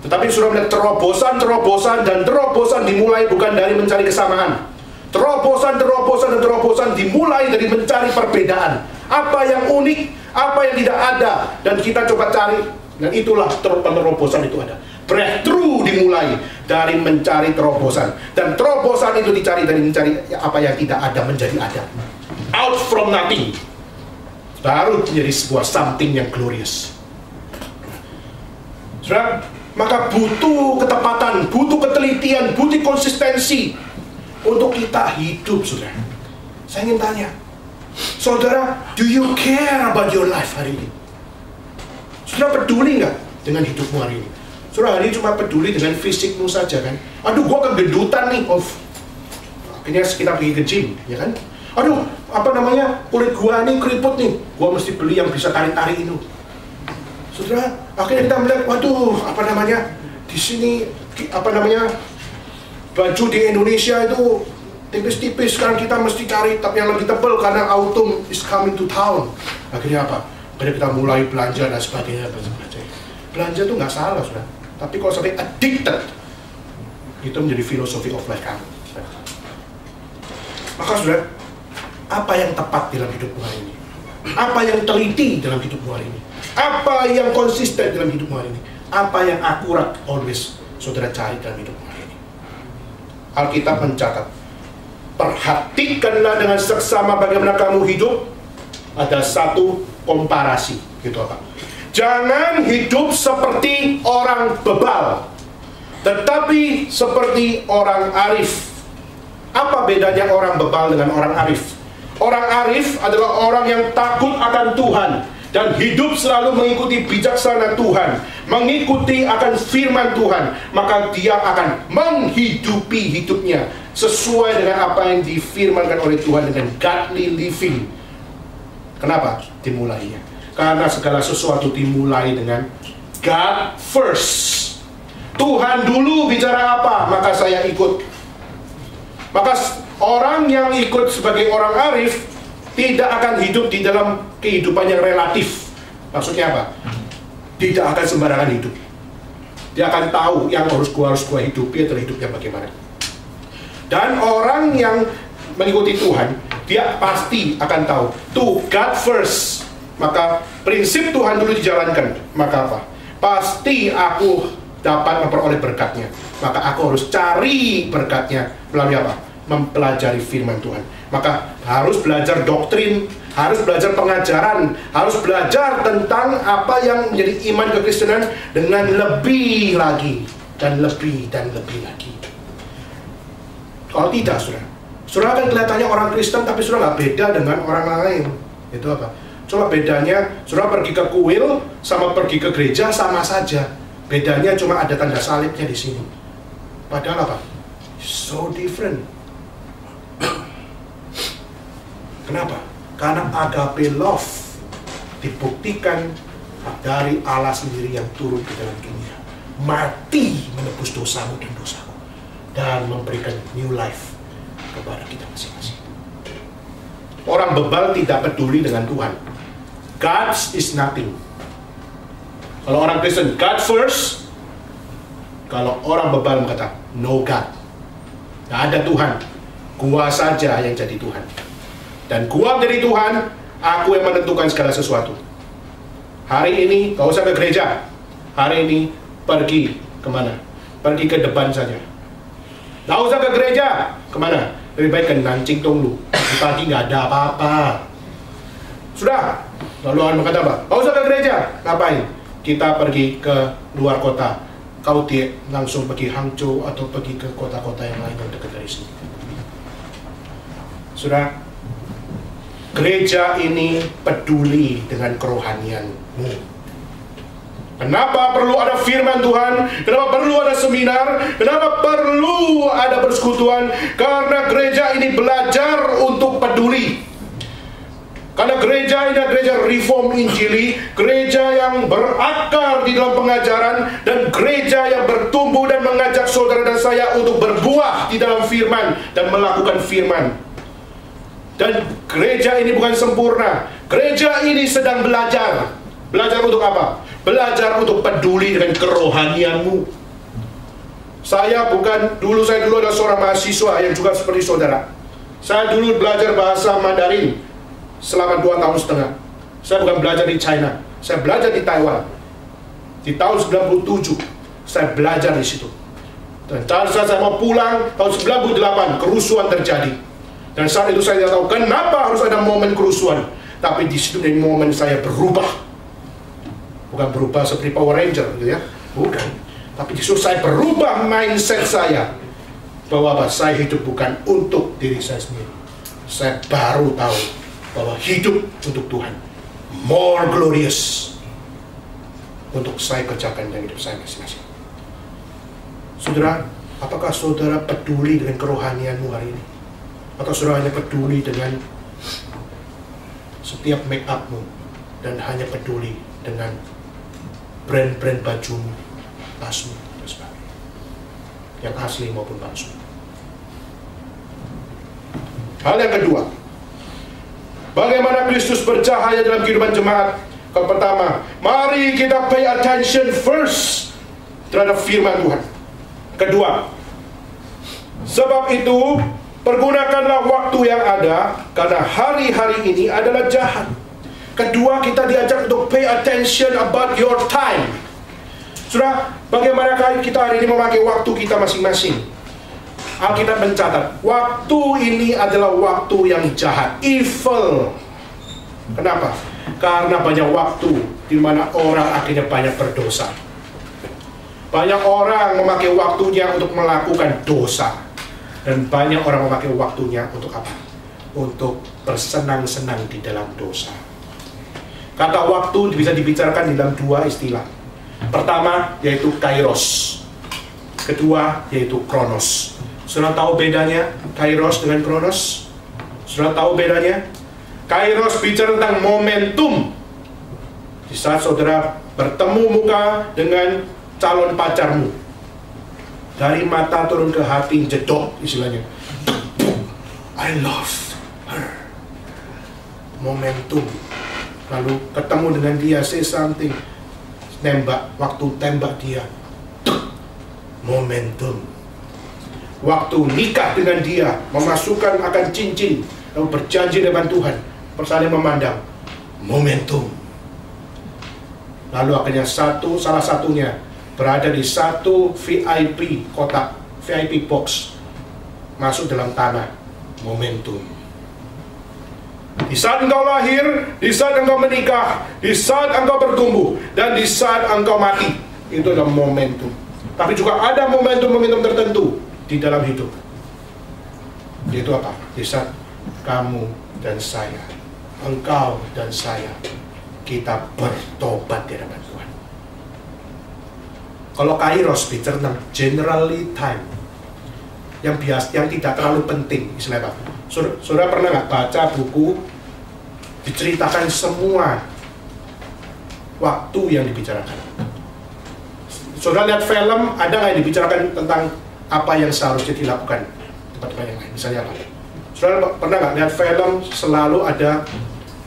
Tetapi saudara melihat terobosan dimulai bukan dari mencari kesamaan. Terobosan dimulai dari mencari perbedaan. Apa yang unik, apa yang tidak ada, dan kita coba cari. Dan itulah terobosan itu ada. Breakthrough dimulai dari mencari terobosan, dan terobosan itu dicari dari mencari apa yang tidak ada menjadi ada. Out from nothing, baru menjadi sebuah something yang glorious. Saudara, maka butuh ketepatan, butuh ketelitian, butuh konsistensi untuk kita hidup, saudara. Saya ingin tanya, saudara, do you care about your life hari ini? Saudara peduli nggak dengan hidupmu hari ini? Saudara hari ini cuma peduli dengan fisikmu saja kan? Aduh, gua kegendutan nih, akhirnya kita pergi ke gym, ya kan? Aduh, apa namanya, kulit gua nih keriput nih, gua mesti beli yang bisa tarik-tarik itu. Saudara, akhirnya kita melihat, waduh, apa namanya, di sini, apa namanya, baju di Indonesia itu tipis-tipis, sekarang kita mesti cari tapi yang lebih tebal karena autumn is coming to town. Akhirnya apa? Akhirnya kita mulai belanja dan sebagainya. Belanja itu nggak salah, saudara. Tapi kalau sampai addicted, itu menjadi filosofi of life kamu. Maka saudara, apa yang tepat dalam hidupmu hari ini? Apa yang teliti dalam hidupmu hari ini? Apa yang konsisten dalam hidupmu hari ini? Apa yang akurat always saudara cari dalam hidupmu hari ini? Alkitab mencatat, perhatikanlah dengan seksama bagaimana kamu hidup. Ada satu komparasi, gitu apa? Jangan hidup seperti orang bebal, tetapi seperti orang arif. Apa bedanya orang bebal dengan orang arif? Orang arif adalah orang yang takut akan Tuhan dan hidup selalu mengikuti bijaksana Tuhan, mengikuti akan firman Tuhan. Maka dia akan menghidupi hidupnya sesuai dengan apa yang difirmankan oleh Tuhan, dengan godly living. Kenapa? Dimulainya karena segala sesuatu dimulai dengan God first. Tuhan dulu bicara apa, maka saya ikut. Maka orang yang ikut sebagai orang arif tidak akan hidup di dalam kehidupan yang relatif. Maksudnya apa? Tidak akan sembarangan hidup. Dia akan tahu yang harus gua hidupi adalah hidupnya bagaimana. Dan orang yang mengikuti Tuhan, dia pasti akan tahu to God first. Maka prinsip Tuhan dulu dijalankan, maka apa? Pasti aku dapat memperoleh berkatnya. Maka aku harus cari berkatnya melalui apa? Mempelajari firman Tuhan. Maka harus belajar doktrin, harus belajar pengajaran, harus belajar tentang apa yang menjadi iman kekristenan dengan lebih lagi dan lebih lagi. Kalau tidak, saudara akan kelihatannya orang Kristen tapi saudara nggak beda dengan orang lain. Itu apa? Cuma bedanya, saudara pergi ke kuil sama pergi ke gereja sama saja. Bedanya cuma ada tanda salibnya di sini. Padahal apa? So different. Kenapa? Karena agape love dibuktikan dari Allah sendiri yang turun ke dalam dunia, mati menebus dosamu dan dosaku, dan memberikan new life kepada kita masing-masing. Orang bebal tidak peduli dengan Tuhan. God is nothing. Kalau orang Kristen, God first. Kalau orang bebal berkata, no God. Tidak ada Tuhan. Gua saja yang jadi Tuhan. Dan gua menjadi Tuhan, aku yang menentukan segala sesuatu. Hari ini, gak usah ke gereja. Hari ini, pergi kemana? Pergi ke depan saja. Gak usah ke gereja. Kemana? Lebih baik ke Nancing Tonglu. Pagi nggak ada apa-apa. Sudah. Lalu orang berkata apa? Gak usah ke gereja. Ngapain? Kita pergi ke luar kota. Kau langsung pergi Hangzhou atau pergi ke kota-kota yang lain yang dekat dari sini. Sudah. Gereja ini peduli dengan kerohanianmu. Kenapa perlu ada firman Tuhan? Kenapa perlu ada seminar? Kenapa perlu ada persekutuan? Karena gereja ini belajar untuk peduli. Karena gereja ini adalah gereja reform injili, gereja yang berakar di dalam pengajaran, dan gereja yang bertumbuh dan mengajak saudara dan saya untuk berbuah di dalam firman dan melakukan firman. Dan gereja ini bukan sempurna. Gereja ini sedang belajar. Belajar untuk apa? Belajar untuk peduli dengan kerohanianmu. Saya dulu adalah seorang mahasiswa yang juga seperti saudara. Saya dulu belajar bahasa Mandarin selama 2 tahun setengah. Saya bukan belajar di China, saya belajar di Taiwan. Di tahun 97 saya belajar di situ. Dan saat saya mau pulang tahun 98 kerusuhan terjadi. Dan saat itu saya tidak tahu kenapa harus ada momen kerusuhan. Tapi di situ dari momen saya berubah. Bukan berubah seperti Power Ranger gitu ya. Bukan. Tapi justru saya berubah mindset saya. Bahwa saya hidup bukan untuk diri saya sendiri. Saya baru tahu bahwa hidup untuk Tuhan more glorious untuk saya kerjakan dalam hidup saya masing-masing. Saudara, apakah saudara peduli dengan kerohanianmu hari ini? Atau saudara hanya peduli dengan setiap make upmu dan hanya peduli dengan brand-brand bajumu, tasmu, dan sebagainya, yang asli maupun palsu? Hal yang kedua, bagaimana Kristus bercahaya dalam kehidupan jemaat? Yang pertama, mari kita pay attention first terhadap firman Tuhan. Kedua, sebab itu pergunakanlah waktu yang ada, karena hari-hari ini adalah jahat. Kedua, kita diajak untuk pay attention about your time. Sudah, bagaimana kita hari ini memakai waktu kita masing-masing? Alkitab mencatat, waktu ini adalah waktu yang jahat, evil. Kenapa? Karena banyak waktu di mana orang akhirnya banyak berdosa. Banyak orang memakai waktunya untuk melakukan dosa. Dan banyak orang memakai waktunya untuk apa? Untuk bersenang-senang di dalam dosa. Kata waktu bisa dibicarakan dalam 2 istilah. Pertama yaitu kairos. Kedua yaitu kronos. Sudah tahu bedanya kairos dengan kronos? Sudah tahu bedanya? Kairos bicara tentang momentum. Di saat saudara bertemu muka dengan calon pacarmu, dari mata turun ke hati, jedok istilahnya. I love her. Momentum. Lalu ketemu dengan dia, say something. Nembak, waktu tembak dia. Momentum. Waktu nikah dengan dia, memasukkan akan cincin, lalu berjanji dengan Tuhan, saling memandang. Momentum. Lalu akhirnya salah satunya berada di satu VIP kotak, VIP box, masuk dalam tanah. Momentum. Di saat engkau lahir, di saat engkau menikah, di saat engkau bertumbuh, dan di saat engkau mati, itu adalah momentum. Tapi juga ada momentum-momentum tertentu di dalam hidup. Yaitu apa? Di saat kamu dan saya, engkau dan saya, kita bertobat di hadapan Tuhan. Kalau kairos bicara tentang generally time, yang tidak terlalu penting, istilahnya apa? Saudara pernah nggak baca buku diceritakan semua waktu yang dibicarakan? Saudara lihat film, ada nggak yang dibicarakan tentang apa yang seharusnya dilakukan tempat-tempat yang lain? Misalnya apa? Saudara pernah nggak lihat film selalu ada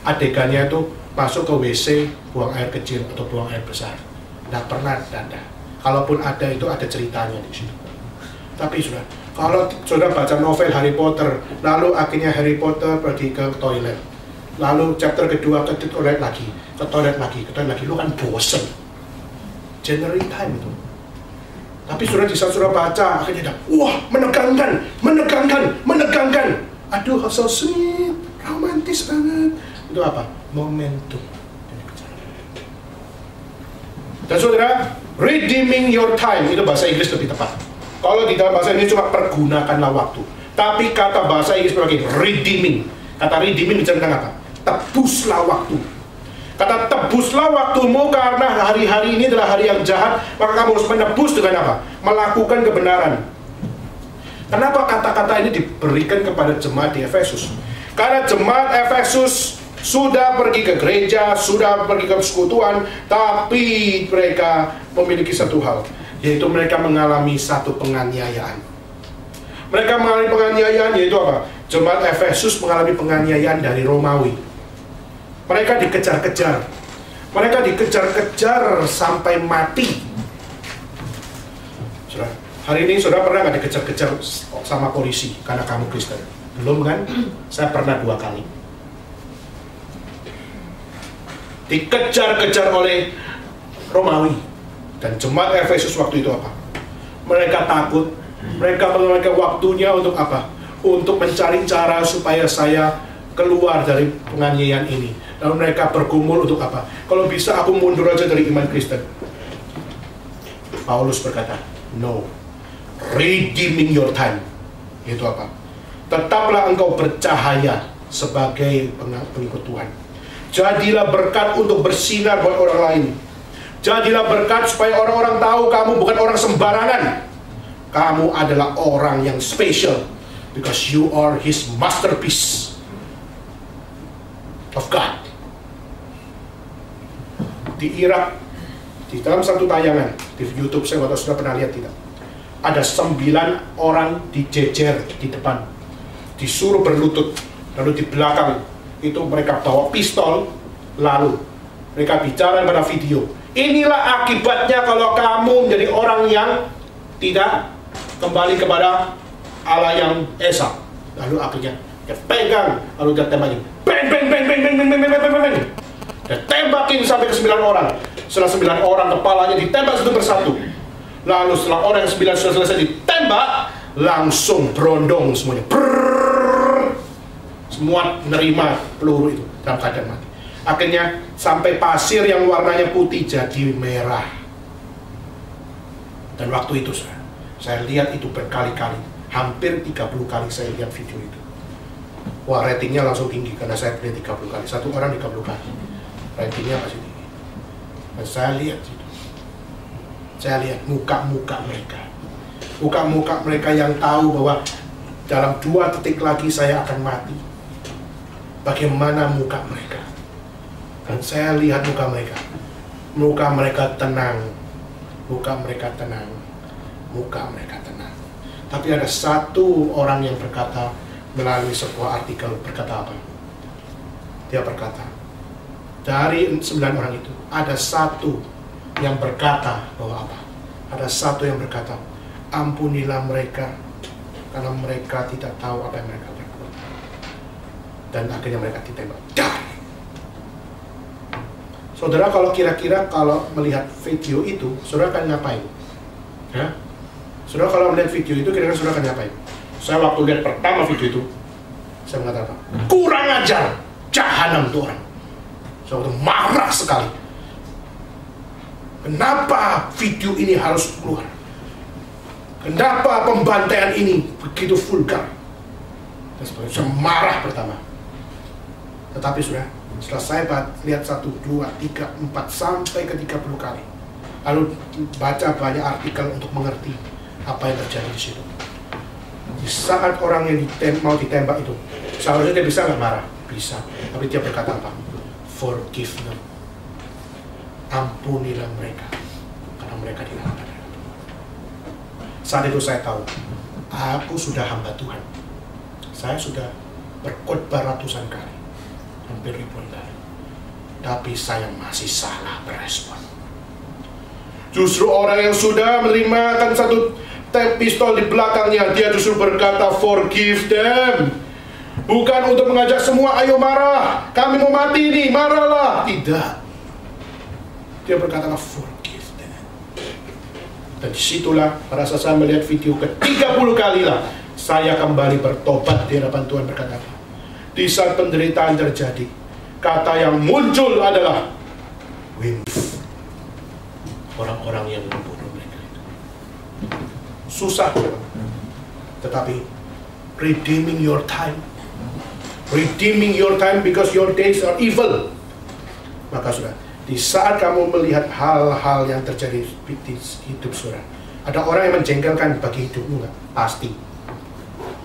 adegannya itu masuk ke WC, buang air kecil atau buang air besar? Tidak pernah ada. Kalaupun ada, itu ada ceritanya di situ. Tapi sudah, kalau sudah baca novel Harry Potter, lalu akhirnya Harry Potter pergi ke toilet, lalu chapter kedua ke toilet lagi, lu kan bosen. Generic time itu. Tapi sudah di saat sudah baca, akhirnya wah, menegangkan. Aduh, so sweet, romantis banget. Itu apa? Momentum. Dan saudara, redeeming your time, itu bahasa Inggris lebih tepat. Kalau di dalam bahasa Inggris cuma pergunakanlah waktu. Tapi kata bahasa Inggris pakai redeeming. Kata redeeming bicara tentang apa? Tebuslah waktu. Kata tebuslah waktumu karena hari-hari ini adalah hari yang jahat, maka kamu harus menebus dengan apa? Melakukan kebenaran. Kenapa kata-kata ini diberikan kepada jemaat di Efesus? Karena jemaat Efesus sudah pergi ke gereja, sudah pergi ke persekutuan, tapi mereka memiliki satu hal, yaitu mereka mengalami satu penganiayaan. Mereka mengalami penganiayaan, yaitu apa? Jemaat Efesus mengalami penganiayaan dari Romawi. Mereka dikejar-kejar. Mereka dikejar-kejar sampai mati. Saudara, hari ini saudara pernah nggak dikejar-kejar sama polisi karena kamu Kristen? Belum kan? Saya pernah 2 kali. Dikejar-kejar oleh Romawi. Dan jemaat Efesus waktu itu apa? Mereka takut. Mereka mengeluarkan waktunya untuk apa? Untuk mencari cara supaya saya keluar dari penganiayaan ini. Lalu mereka bergumul untuk apa? Kalau bisa aku mundur aja dari iman Kristen. Paulus berkata, no. Redeeming your time. Itu apa? Tetaplah engkau bercahaya sebagai pengikut Tuhan. Jadilah berkat untuk bersinar buat orang lain. Jadilah berkat supaya orang-orang tahu kamu bukan orang sembarangan. Kamu adalah orang yang special. Because you are His masterpiece of God. Di Irak, di dalam satu tayangan di YouTube, saya nggak tahu sudah pernah lihat tidak, ada 9 orang dijejer di depan, disuruh berlutut, lalu di belakang itu mereka bawa pistol, lalu mereka bicara pada video. Inilah akibatnya kalau kamu menjadi orang yang tidak kembali kepada Allah yang Esa. Lalu akhirnya dia pegang, lalu dia tembakin, bang. Dia tembakin sampai ke 9 orang. Setelah 9 orang kepalanya ditembak satu persatu. Lalu setelah orang yang 9 sudah selesai ditembak, langsung berondong semuanya. Brrrr. Semua menerima peluru itu dalam keadaan mati. Akhirnya sampai pasir yang warnanya putih jadi merah. Dan waktu itu saya lihat itu berkali-kali. Hampir 30 kali saya lihat video itu. Wah, ratingnya langsung tinggi karena saya lihat 30 kali. Satu orang 30 kali. Ratingnya masih tinggi. Dan saya lihat itu. Saya lihat muka-muka mereka. Muka-muka mereka yang tahu bahwa dalam 2 detik lagi saya akan mati. Bagaimana muka mereka? Dan saya lihat muka mereka. Muka mereka tenang. Muka mereka tenang. Muka mereka tenang. Tapi ada satu orang yang berkata melalui sebuah artikel, berkata apa? Dia berkata, dari 9 orang itu, ada satu yang berkata bahwa apa? Ada satu yang berkata, ampunilah mereka, karena mereka tidak tahu apa yang mereka berbuat. Dan akhirnya mereka ditembak. Saudara, kalau kira-kira kalau melihat video itu, saudara akan ngapain? Ya? Saudara kalau melihat video itu, kira-kira saudara akan ngapain? Saya waktu lihat pertama video itu, saya mengatakan, kurang ajar, jahanam tuh orang. Saya waktu marah sekali. Kenapa video ini harus keluar? Kenapa pembantaian ini begitu vulgar? Dan sebagainya. Saya marah pertama. Tetapi sudah, setelah saya lihat 1, 2, 3, 4 sampai ke 30 kali, lalu baca banyak artikel untuk mengerti apa yang terjadi di situ. Di saat orang yang mau ditembak itu, seharusnya dia bisa nggak marah? Bisa. Tapi dia berkata apa? Forgive them. Ampunilah mereka, karena mereka tidak ada. Saat itu saya tahu, aku sudah hamba Tuhan. Saya sudah berkhotbah ratusan kali, hampir ribuan kali. Tapi saya masih salah berespon. Justru orang yang sudah menerima kan satu pistol di belakangnya, dia justru berkata, forgive them. Bukan untuk mengajak semua, ayo marah, kami mau mati nih, marahlah. Tidak. Dia berkata, forgive them. Dan disitulah pada saat saya melihat video ke-30 kali lah, saya kembali bertobat di hadapan Tuhan. Berkata, di saat penderitaan terjadi, kata yang muncul adalah orang-orang yang membunuh mereka. Susah, tetapi redeeming your time because your days are evil. Maka sudah, di saat kamu melihat hal-hal yang terjadi di hidup saudara, ada orang yang menjengkelkan bagi hidupmu nggak? Pasti.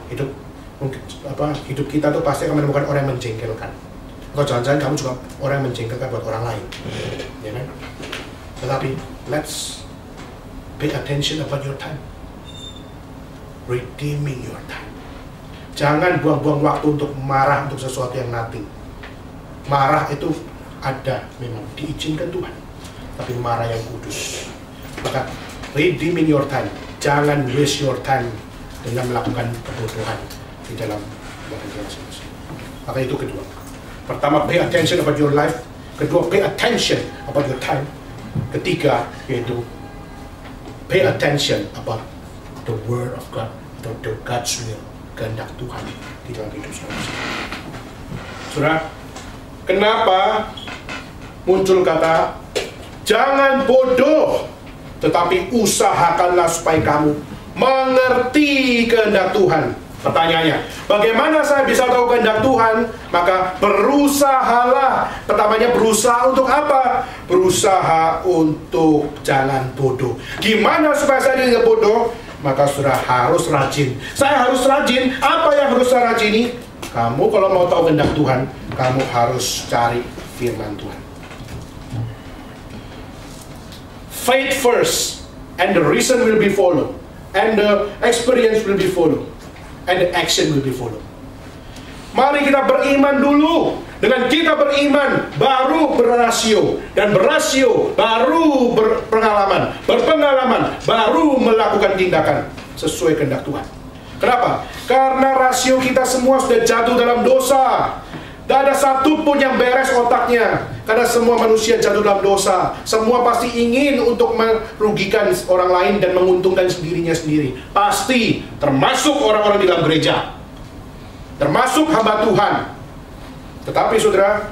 Hidup kita tuh pasti akan menemukan orang yang menjengkelkan. Atau jangan-jangan kamu juga orang yang menjengkelkan buat orang lain, ya kan? Tetapi let's pay attention about your time, redeeming your time. Jangan buang-buang waktu untuk marah untuk sesuatu yang nothing. Marah itu ada, memang diizinkan Tuhan, tapi marah yang kudus. Maka redeeming your time, jangan waste your time dengan melakukan kebodohan di dalam kehidupan masing-masing. Maka itu kedua. Pertama, pay attention about your life. Kedua, pay attention about your time. Ketiga, yaitu pay attention about the word of God, the God's will, kehendak Tuhan di dalam hidup saudara. Saudara, kenapa muncul kata jangan bodoh, tetapi usahakanlah supaya kamu mengerti kehendak Tuhan? Pertanyaannya, bagaimana saya bisa tahu kehendak Tuhan? Maka berusahalah. Pertamanya, berusaha untuk apa? Berusaha untuk jangan bodoh. Gimana supaya saya tidak bodoh? Maka sudah harus rajin. Saya harus rajin. Apa yang harus saya rajini? Kamu kalau mau tahu kehendak Tuhan, kamu harus cari firman Tuhan. Faith first, and the reason will be followed, and the experience will be followed, and the action will be followed. Mari kita beriman dulu. Dengan kita beriman, baru berrasio. Dan berrasio, baru berpengalaman. Berpengalaman, baru melakukan tindakan sesuai kehendak Tuhan. Kenapa? Karena rasio kita semua sudah jatuh dalam dosa. Tidak ada satupun yang beres otaknya. Karena semua manusia jatuh dalam dosa. Semua pasti ingin untuk merugikan orang lain dan menguntungkan dirinya sendiri. Pasti, termasuk orang-orang di dalam gereja, termasuk hamba Tuhan. Tetapi saudara,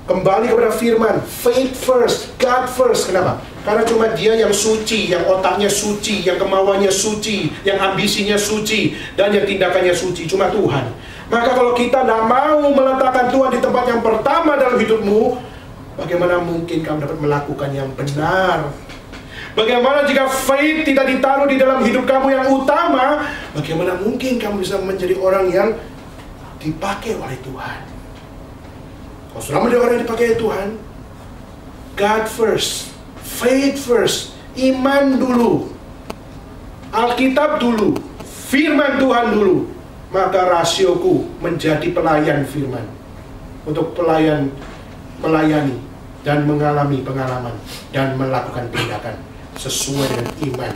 kembali kepada firman, faith first, God first. Kenapa? Karena cuma dia yang suci, yang otaknya suci, yang kemauannya suci, yang ambisinya suci, dan yang tindakannya suci. Cuma Tuhan. Maka kalau kita tidak mau meletakkan Tuhan di tempat yang pertama dalam hidupmu, bagaimana mungkin kamu dapat melakukan yang benar? Bagaimana jika faith tidak ditaruh di dalam hidup kamu yang utama? Bagaimana mungkin kamu bisa menjadi orang yang dipakai oleh Tuhan? Kalau sudah menjadi orang yang dipakai oleh Tuhan, God first, faith first, iman dulu, Alkitab dulu, firman Tuhan dulu. Maka rasioku menjadi pelayan firman, untuk melayani dan mengalami pengalaman dan melakukan tindakan sesuai dengan iman.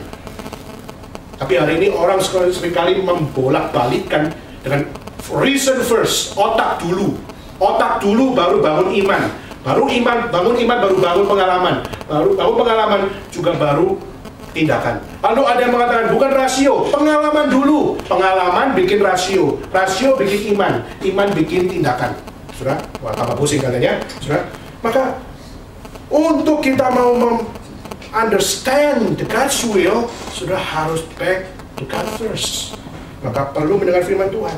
Tapi hari ini orang seringkali membolak-balikkan dengan reason first, otak dulu baru bangun iman, bangun iman baru bangun pengalaman, baru bangun pengalaman juga baru tindakan. Lalu ada yang mengatakan bukan rasio, pengalaman dulu, pengalaman bikin rasio, rasio bikin iman, iman bikin tindakan. Sudah, wah tambah pusing katanya, sudah. Maka untuk kita mau understand the God's will, sudah harus back to God first. Maka perlu mendengar firman Tuhan.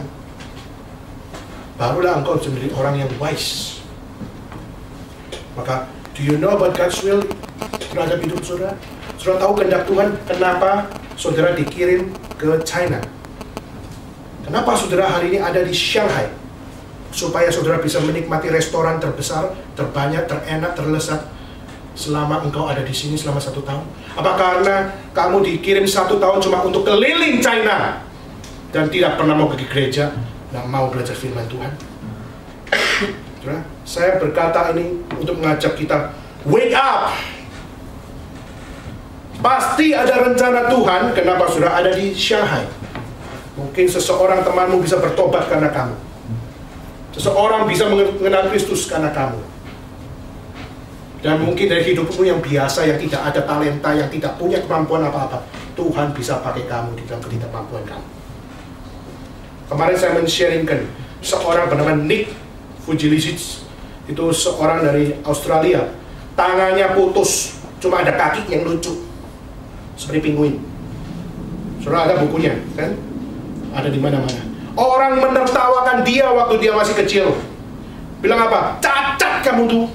Barulah engkau menjadi orang yang wise. Maka, do you know about God's will terhadap hidup saudara? Saudara tahu kehendak Tuhan kenapa saudara dikirim ke China? Kenapa saudara hari ini ada di Shanghai? Supaya saudara bisa menikmati restoran terbesar, terbanyak, terenak, terlezat selama engkau ada di sini selama 1 tahun? Apa karena kamu dikirim 1 tahun cuma untuk keliling China dan tidak pernah mau pergi gereja, dan mau belajar firman Tuhan? Saudara, saya berkata ini untuk mengajak kita wake up. Pasti ada rencana Tuhan kenapa saudara ada di Shanghai. Mungkin seseorang temanmu bisa bertobat karena kamu. Seseorang bisa mengenal Kristus karena kamu. Dan mungkin dari hidupmu yang biasa, yang tidak ada talenta, yang tidak punya kemampuan apa-apa, Tuhan bisa pakai kamu di dalam ketidakmampuan kamu. Kemarin saya men-sharingkan seorang bernama Nick Vujicic. Itu seorang dari Australia. Tangannya putus, cuma ada kaki yang lucu, seperti penguin. Saudara ada bukunya, kan? Ada di mana-mana. Orang menertawakan dia waktu dia masih kecil. Bilang apa? Cacat kamu tuh.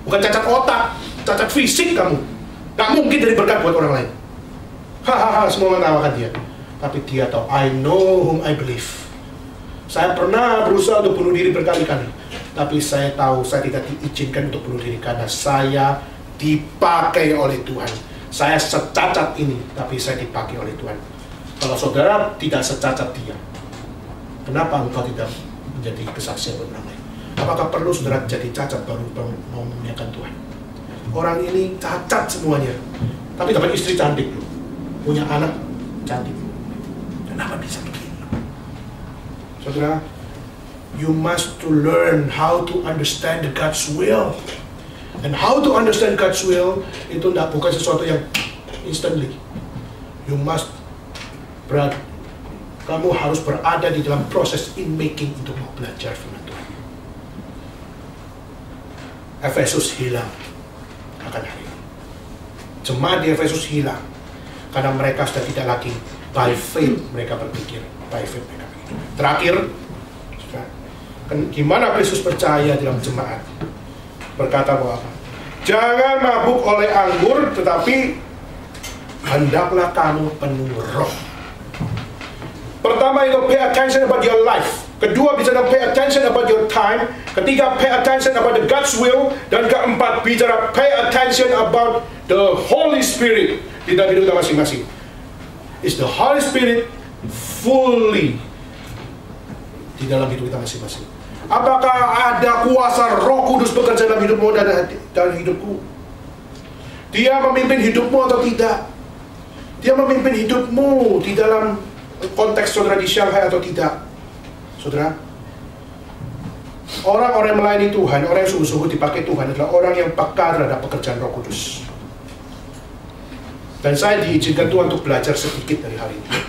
Bukan cacat otak, cacat fisik kamu. Gak mungkin dari berkat buat orang lain. Hahaha, semua menertawakan dia. Tapi dia tahu, I know whom I believe. Saya pernah berusaha untuk bunuh diri berkali-kali. Tapi saya tahu saya tidak diizinkan untuk bunuh diri karena saya dipakai oleh Tuhan. Saya secacat ini, tapi saya dipakai oleh Tuhan. Kalau saudara tidak secacat dia, kenapa engkau tidak menjadi kesaksian buat orang lain? Apakah perlu saudara jadi cacat baru mau memuliakan Tuhan? Orang ini cacat semuanya, tapi dapat istri cantik loh, punya anak cantik. Kenapa bisa begini? Saudara, you must to learn how to understand the God's will. And how to understand God's will itu bukan sesuatu yang instantly. You must kamu harus berada di dalam proses in making untuk mau belajar firman Tuhan. Efesus hilang akan hari ini. Jemaat di Efesus hilang karena mereka sudah tidak lagi by faith mereka berpikir, by faith mereka berpikir. Terakhir, gimana Kristus percaya dalam jemaat? Berkata bahwa apa? Jangan mabuk oleh anggur, tetapi hendaklah kamu penuh roh. Pertama itu pay attention about your life. Kedua bicara pay attention about your time. Ketiga pay attention about the God's will. Dan keempat bicara pay attention about the Holy Spirit di dalam hidup kita masing-masing. Is the Holy Spirit fully di dalam hidup kita masing-masing? Apakah ada kuasa Roh Kudus bekerja dalam hidupmu dan dalam hidupku? Dia memimpin hidupmu atau tidak? Dia memimpin hidupmu di dalam konteks saudara di Shanghai atau tidak? Saudara, orang-orang yang melayani Tuhan, orang yang sungguh-sungguh dipakai Tuhan adalah orang yang peka terhadap pekerjaan Roh Kudus. Dan saya diizinkan Tuhan untuk belajar sedikit dari hari ini.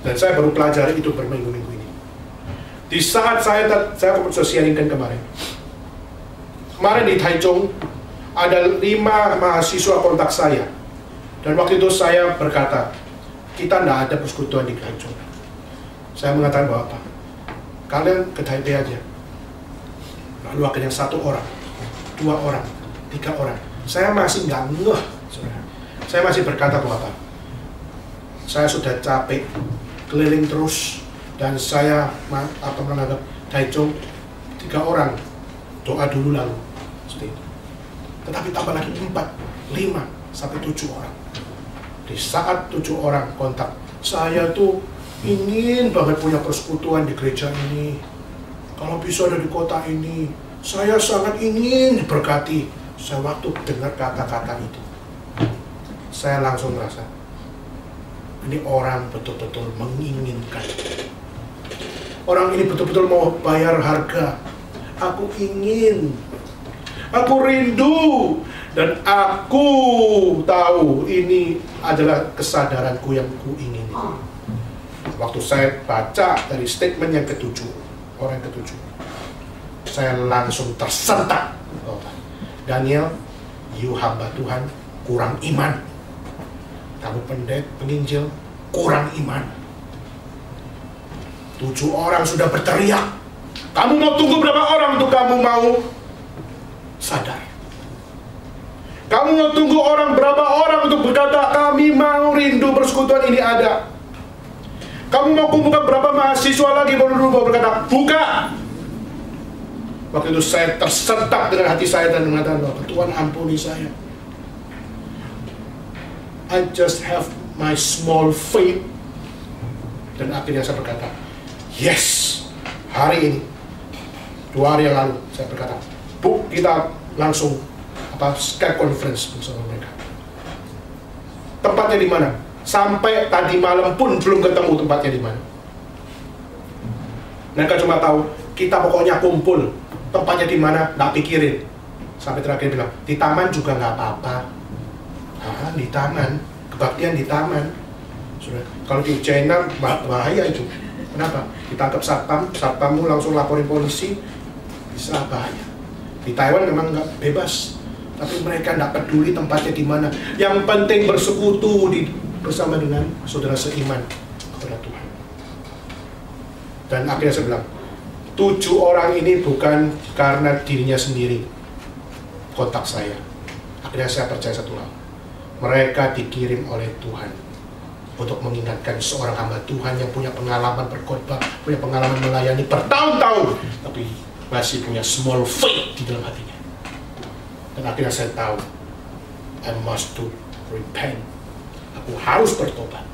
Dan saya baru pelajari itu berminggu-minggu ini. Di saat saya sharingkan kemarin di Taichung ada 5 mahasiswa kontak saya. Dan waktu itu saya berkata, kita tidak ada persekutuan di Taichung. Saya mengatakan bahwa apa? Kalian ke Taipei aja. Lalu akhirnya 1 orang, 2 orang, 3 orang. Saya masih nggak ngeh, saudara. Saya masih berkata bahwa apa? Saya sudah capek keliling terus dan saya menganggap Taichung 3 orang doa dulu lalu seperti itu. Tetapi tambah lagi 4, 5 sampai 7 orang. Di saat 7 orang kontak, saya tuh ingin banget punya persekutuan di gereja ini. Kalau bisa ada di kota ini, saya sangat ingin diberkati. Saya waktu dengar kata-kata itu, saya langsung merasa ini orang betul-betul menginginkan. Orang ini betul-betul mau bayar harga. Aku ingin, aku rindu, dan aku tahu ini adalah kesadaranku yang ku ingin. Waktu saya baca dari statement yang ke-7, orang ke-7, saya langsung tersentak. Daniel, you hamba Tuhan kurang iman. Kamu penginjil kurang iman. 7 orang sudah berteriak. Kamu mau tunggu berapa orang untuk kamu mau sadar? Kamu mau tunggu berapa orang untuk berkata kami mau rindu persekutuan ini ada? Kamu mau kumpulkan berapa mahasiswa lagi baru berkata buka? Waktu itu saya tersentak dengan hati saya dan mengatakan bahwa Tuhan ampuni saya. I just have my small faith. Dan akhirnya saya berkata, yes, hari ini 2 hari yang lalu saya berkata, Bu, kita langsung Skype conference bersama mereka. Tempatnya di mana? Sampai tadi malam pun belum ketemu tempatnya di mana. Mereka cuma tahu, kita pokoknya kumpul. Tempatnya di mana? Nggak pikirin. Sampai terakhir bilang, di taman juga nggak apa-apa. Ah, di taman, kebaktian di taman. Sudah, kalau di China bahaya itu. Kenapa? Ditangkap satpam, satpammu langsung laporin polisi, bisa bahaya. Di Taiwan memang nggak bebas, tapi mereka nggak peduli tempatnya di mana. Yang penting bersekutu bersama dengan saudara seiman kepada Tuhan. Dan akhirnya saya bilang, 7 orang ini bukan karena dirinya sendiri kontak saya. Akhirnya saya percaya satu hal, mereka dikirim oleh Tuhan untuk mengingatkan seorang hamba Tuhan yang punya pengalaman berkhotbah, punya pengalaman melayani bertahun-tahun, tapi masih punya small faith di dalam hatinya. Dan akhirnya saya tahu, I must to repent. Aku harus bertobat.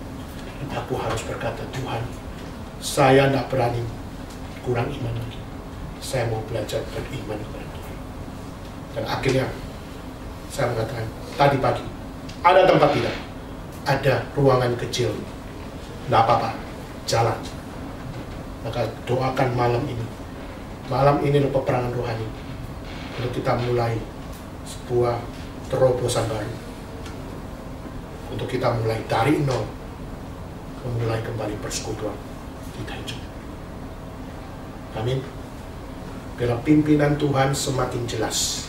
Dan aku harus berkata, Tuhan, saya tidak berani kurang iman lagi. Saya mau belajar beriman kepada Tuhan. Dan akhirnya saya mengatakan, tadi pagi, ada tempat tidak? Ada ruangan kecil. Tidak apa-apa, jalan. Maka doakan malam ini. Malam ini adalah peperangan rohani. Untuk kita mulai sebuah terobosan baru. Untuk kita mulai dari nol. Memulai kembali persekutuan kita hidup. Amin. Biar pimpinan Tuhan semakin jelas.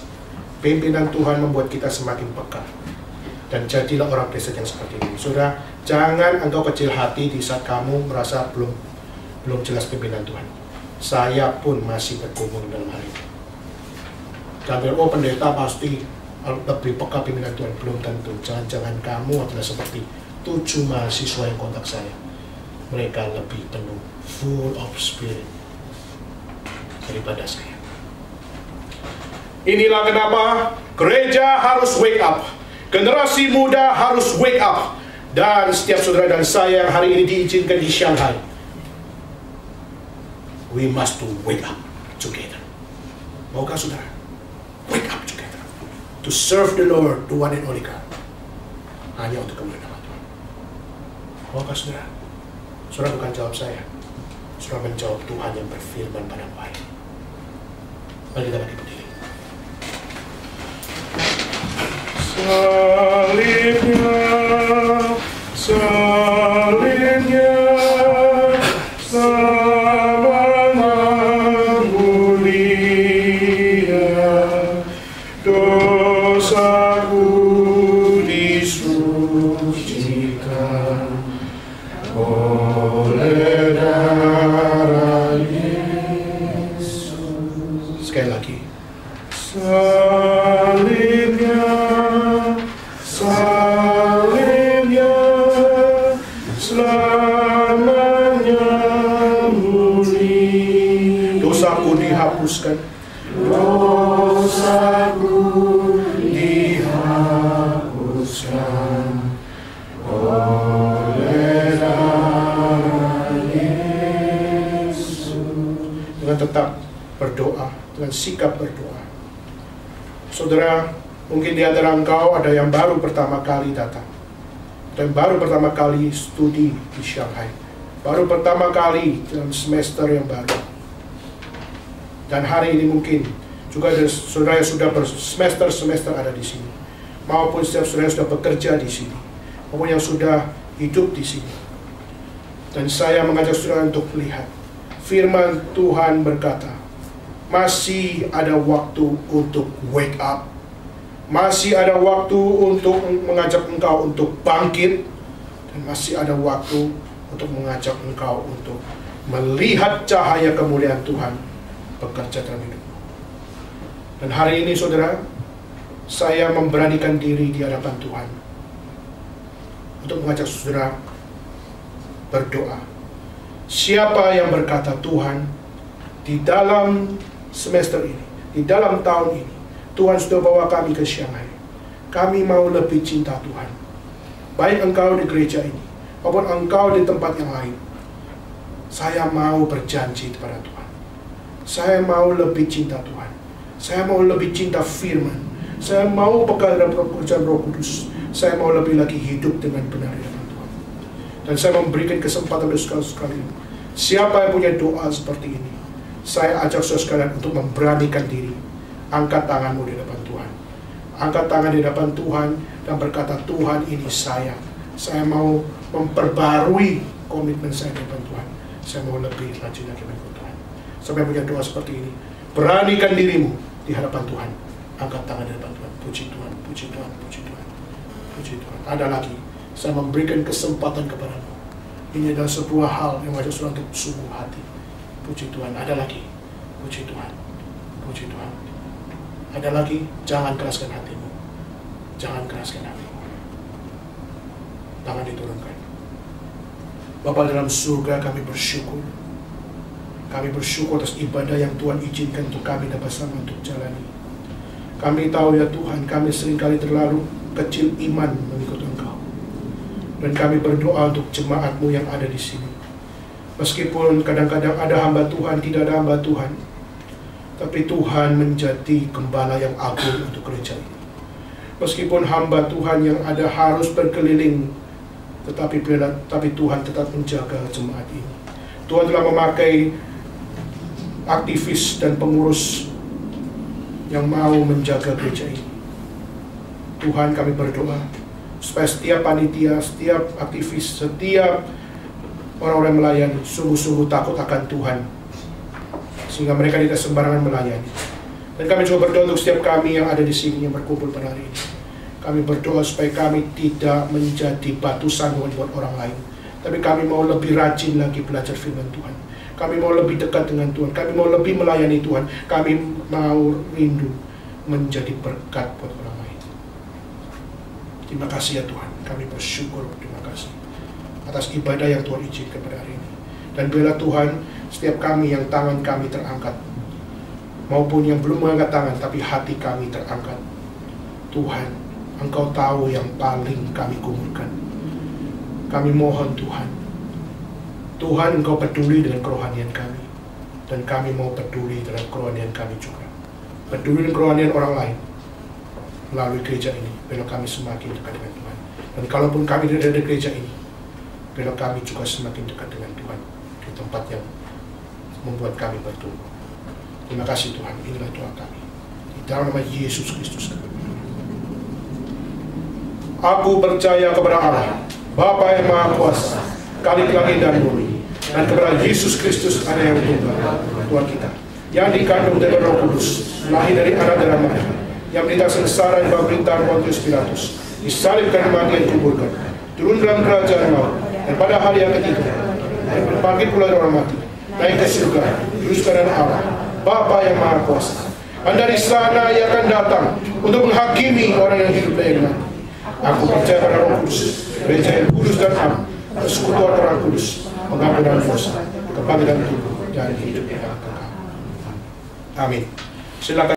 Pimpinan Tuhan membuat kita semakin peka. Dan jadilah orang Kristen yang seperti ini. Saudara, jangan engkau kecil hati di saat kamu merasa belum jelas pimpinan Tuhan. Saya pun masih bergumul dalam hal ini. Jangan, oh pendeta pasti lebih peka pimpinan Tuhan. Belum tentu. Jangan-jangan kamu adalah seperti 7 mahasiswa yang kontak saya. Mereka lebih penuh, full of spirit daripada saya. Inilah kenapa gereja harus wake up. Generasi muda harus wake up. Dan setiap saudara dan saya yang hari ini diizinkan di Shanghai, we must to wake up together. Maukah saudara? Wake up together. To serve the Lord, the one and only God. Hanya untuk kemuliaan nama Tuhan. Maukah saudara? Saudara bukan jawab saya. Saudara menjawab Tuhan yang berfirman pada hari ini. Mari kita bagi berdiri. Salibnya, selamanya mulia, dosaku disucikan oleh darah Yesus. Sekali lagi. Salibnya, selamanya mulia. Dosaku dihapuskan. Dosaku dihapuskan oleh darah Yesus. Dengan tetap berdoa, dengan sikap berdoa. Saudara, mungkin di antara engkau ada yang baru pertama kali datang, dan baru pertama kali studi di Shanghai, baru pertama kali dalam semester yang baru. Dan hari ini mungkin juga ada saudara yang sudah bersemester-semester ada di sini, maupun setiap saudara yang sudah bekerja di sini, maupun yang sudah hidup di sini. Dan saya mengajak saudara untuk melihat firman Tuhan berkata, masih ada waktu untuk wake up. Masih ada waktu untuk mengajak engkau untuk bangkit. Dan masih ada waktu untuk mengajak engkau untuk melihat cahaya kemuliaan Tuhan bekerja dalam hidupmu. Dan hari ini saudara, saya memberanikan diri di hadapan Tuhan untuk mengajak saudara berdoa. Siapa yang berkata, Tuhan, di dalam semester ini, di dalam tahun ini, Tuhan sudah bawa kami ke Shanghai. Kami mau lebih cinta Tuhan. Baik engkau di gereja ini, maupun engkau di tempat yang lain. Saya mau berjanji kepada Tuhan. Saya mau lebih cinta Tuhan. Saya mau lebih cinta firman. Saya mau pegang dalam pekerjaan Roh Kudus. Saya mau lebih lagi hidup dengan benar di hadapan Tuhan. Dan saya memberikan kesempatan untuk saudara sekalian. Siapa yang punya doa seperti ini, saya ajak saudara sekalian untuk memberanikan diri. Angkat tanganmu di hadapan Tuhan. Angkat tangan di hadapan Tuhan dan berkata, Tuhan, ini saya. Saya mau memperbarui komitmen saya di hadapan Tuhan. Saya mau lebih rajin lagi mengikut Tuhan. Sampai punya doa seperti ini, beranikan dirimu di hadapan Tuhan. Angkat tangan di hadapan Tuhan. Puji Tuhan, puji Tuhan, puji Tuhan, puji Tuhan. Ada lagi, saya memberikan kesempatan kepadamu. Ini adalah sebuah hal yang wajib saudara untuk sungguh hati. Puji Tuhan, ada lagi. Puji Tuhan, puji Tuhan. Ada lagi, jangan keraskan hatimu. Jangan keraskan hatimu. Tangan diturunkan. Bapa dalam surga, kami bersyukur. Kami bersyukur atas ibadah yang Tuhan izinkan untuk kami dapat sama untuk jalani. Kami tahu ya Tuhan, kami seringkali terlalu kecil iman mengikut Engkau. Dan kami berdoa untuk jemaat-Mu yang ada di sini. Meskipun kadang-kadang ada hamba Tuhan, tidak ada hamba Tuhan, tapi Tuhan menjadi gembala yang agung untuk gereja ini. Meskipun hamba Tuhan yang ada harus berkeliling, tetapi Tuhan tetap menjaga jemaat ini. Tuhan telah memakai aktivis dan pengurus yang mau menjaga gereja ini. Tuhan, kami berdoa supaya setiap panitia, setiap aktivis, setiap orang-orang melayani sungguh-sungguh takut akan Tuhan, sehingga mereka tidak sembarangan melayani. Dan kami juga berdoa untuk setiap kami yang ada di sini yang berkumpul pada hari ini. Kami berdoa supaya kami tidak menjadi batu sandungan buat orang lain, tapi kami mau lebih rajin lagi belajar firman Tuhan. Kami mau lebih dekat dengan Tuhan. Kami mau lebih melayani Tuhan. Kami mau rindu menjadi berkat buat orang lain. Terima kasih ya Tuhan. Kami bersyukur, terima kasih atas ibadah yang Tuhan izinkan pada hari ini. Dan biarlah Tuhan, setiap kami yang tangan kami terangkat, maupun yang belum mengangkat tangan, tapi hati kami terangkat. Tuhan, Engkau tahu yang paling kami gumulkan. Kami mohon Tuhan, Tuhan, Engkau peduli dengan kerohanian kami, dan kami mau peduli dengan kerohanian kami juga. Peduli dengan kerohanian orang lain melalui gereja ini, biar kami semakin dekat dengan Tuhan. Dan kalaupun kami tidak ada di gereja ini, biar kami juga semakin dekat dengan Tuhan di tempat yang membuat kami bertumbuh. Terima kasih Tuhan, inilah doa kami. Di dalam nama Yesus Kristus. Aku percaya kepada Allah, Bapa yang Maha Kuasa, Khalik langit dan bumi, dan kepada Yesus Kristus Anak yang tunggal, Tuhan kita, yang dikandung dari Roh Kudus, lahir dari anak darah Maria, yang menderita sengsara di bawah pemerintahan Pontius Pilatus, disalibkan, mati dan dikuburkan, turun dalam kerajaan maut, dan pada hari yang ketiga, dan berbangkit pula dari orang mati, naik ke surga, duduk kanan Allah, Bapa yang Maha Kuasa. Dan dari sana Ia akan datang untuk menghakimi orang yang hidup dan yang mati. Aku percaya pada Roh Kudus, gereja yang kudus dan am, persekutuan Orang Kudus, pengampunan dosa, kebangkitan tubuh, dan hidup yang kekal. Amin. Silakan.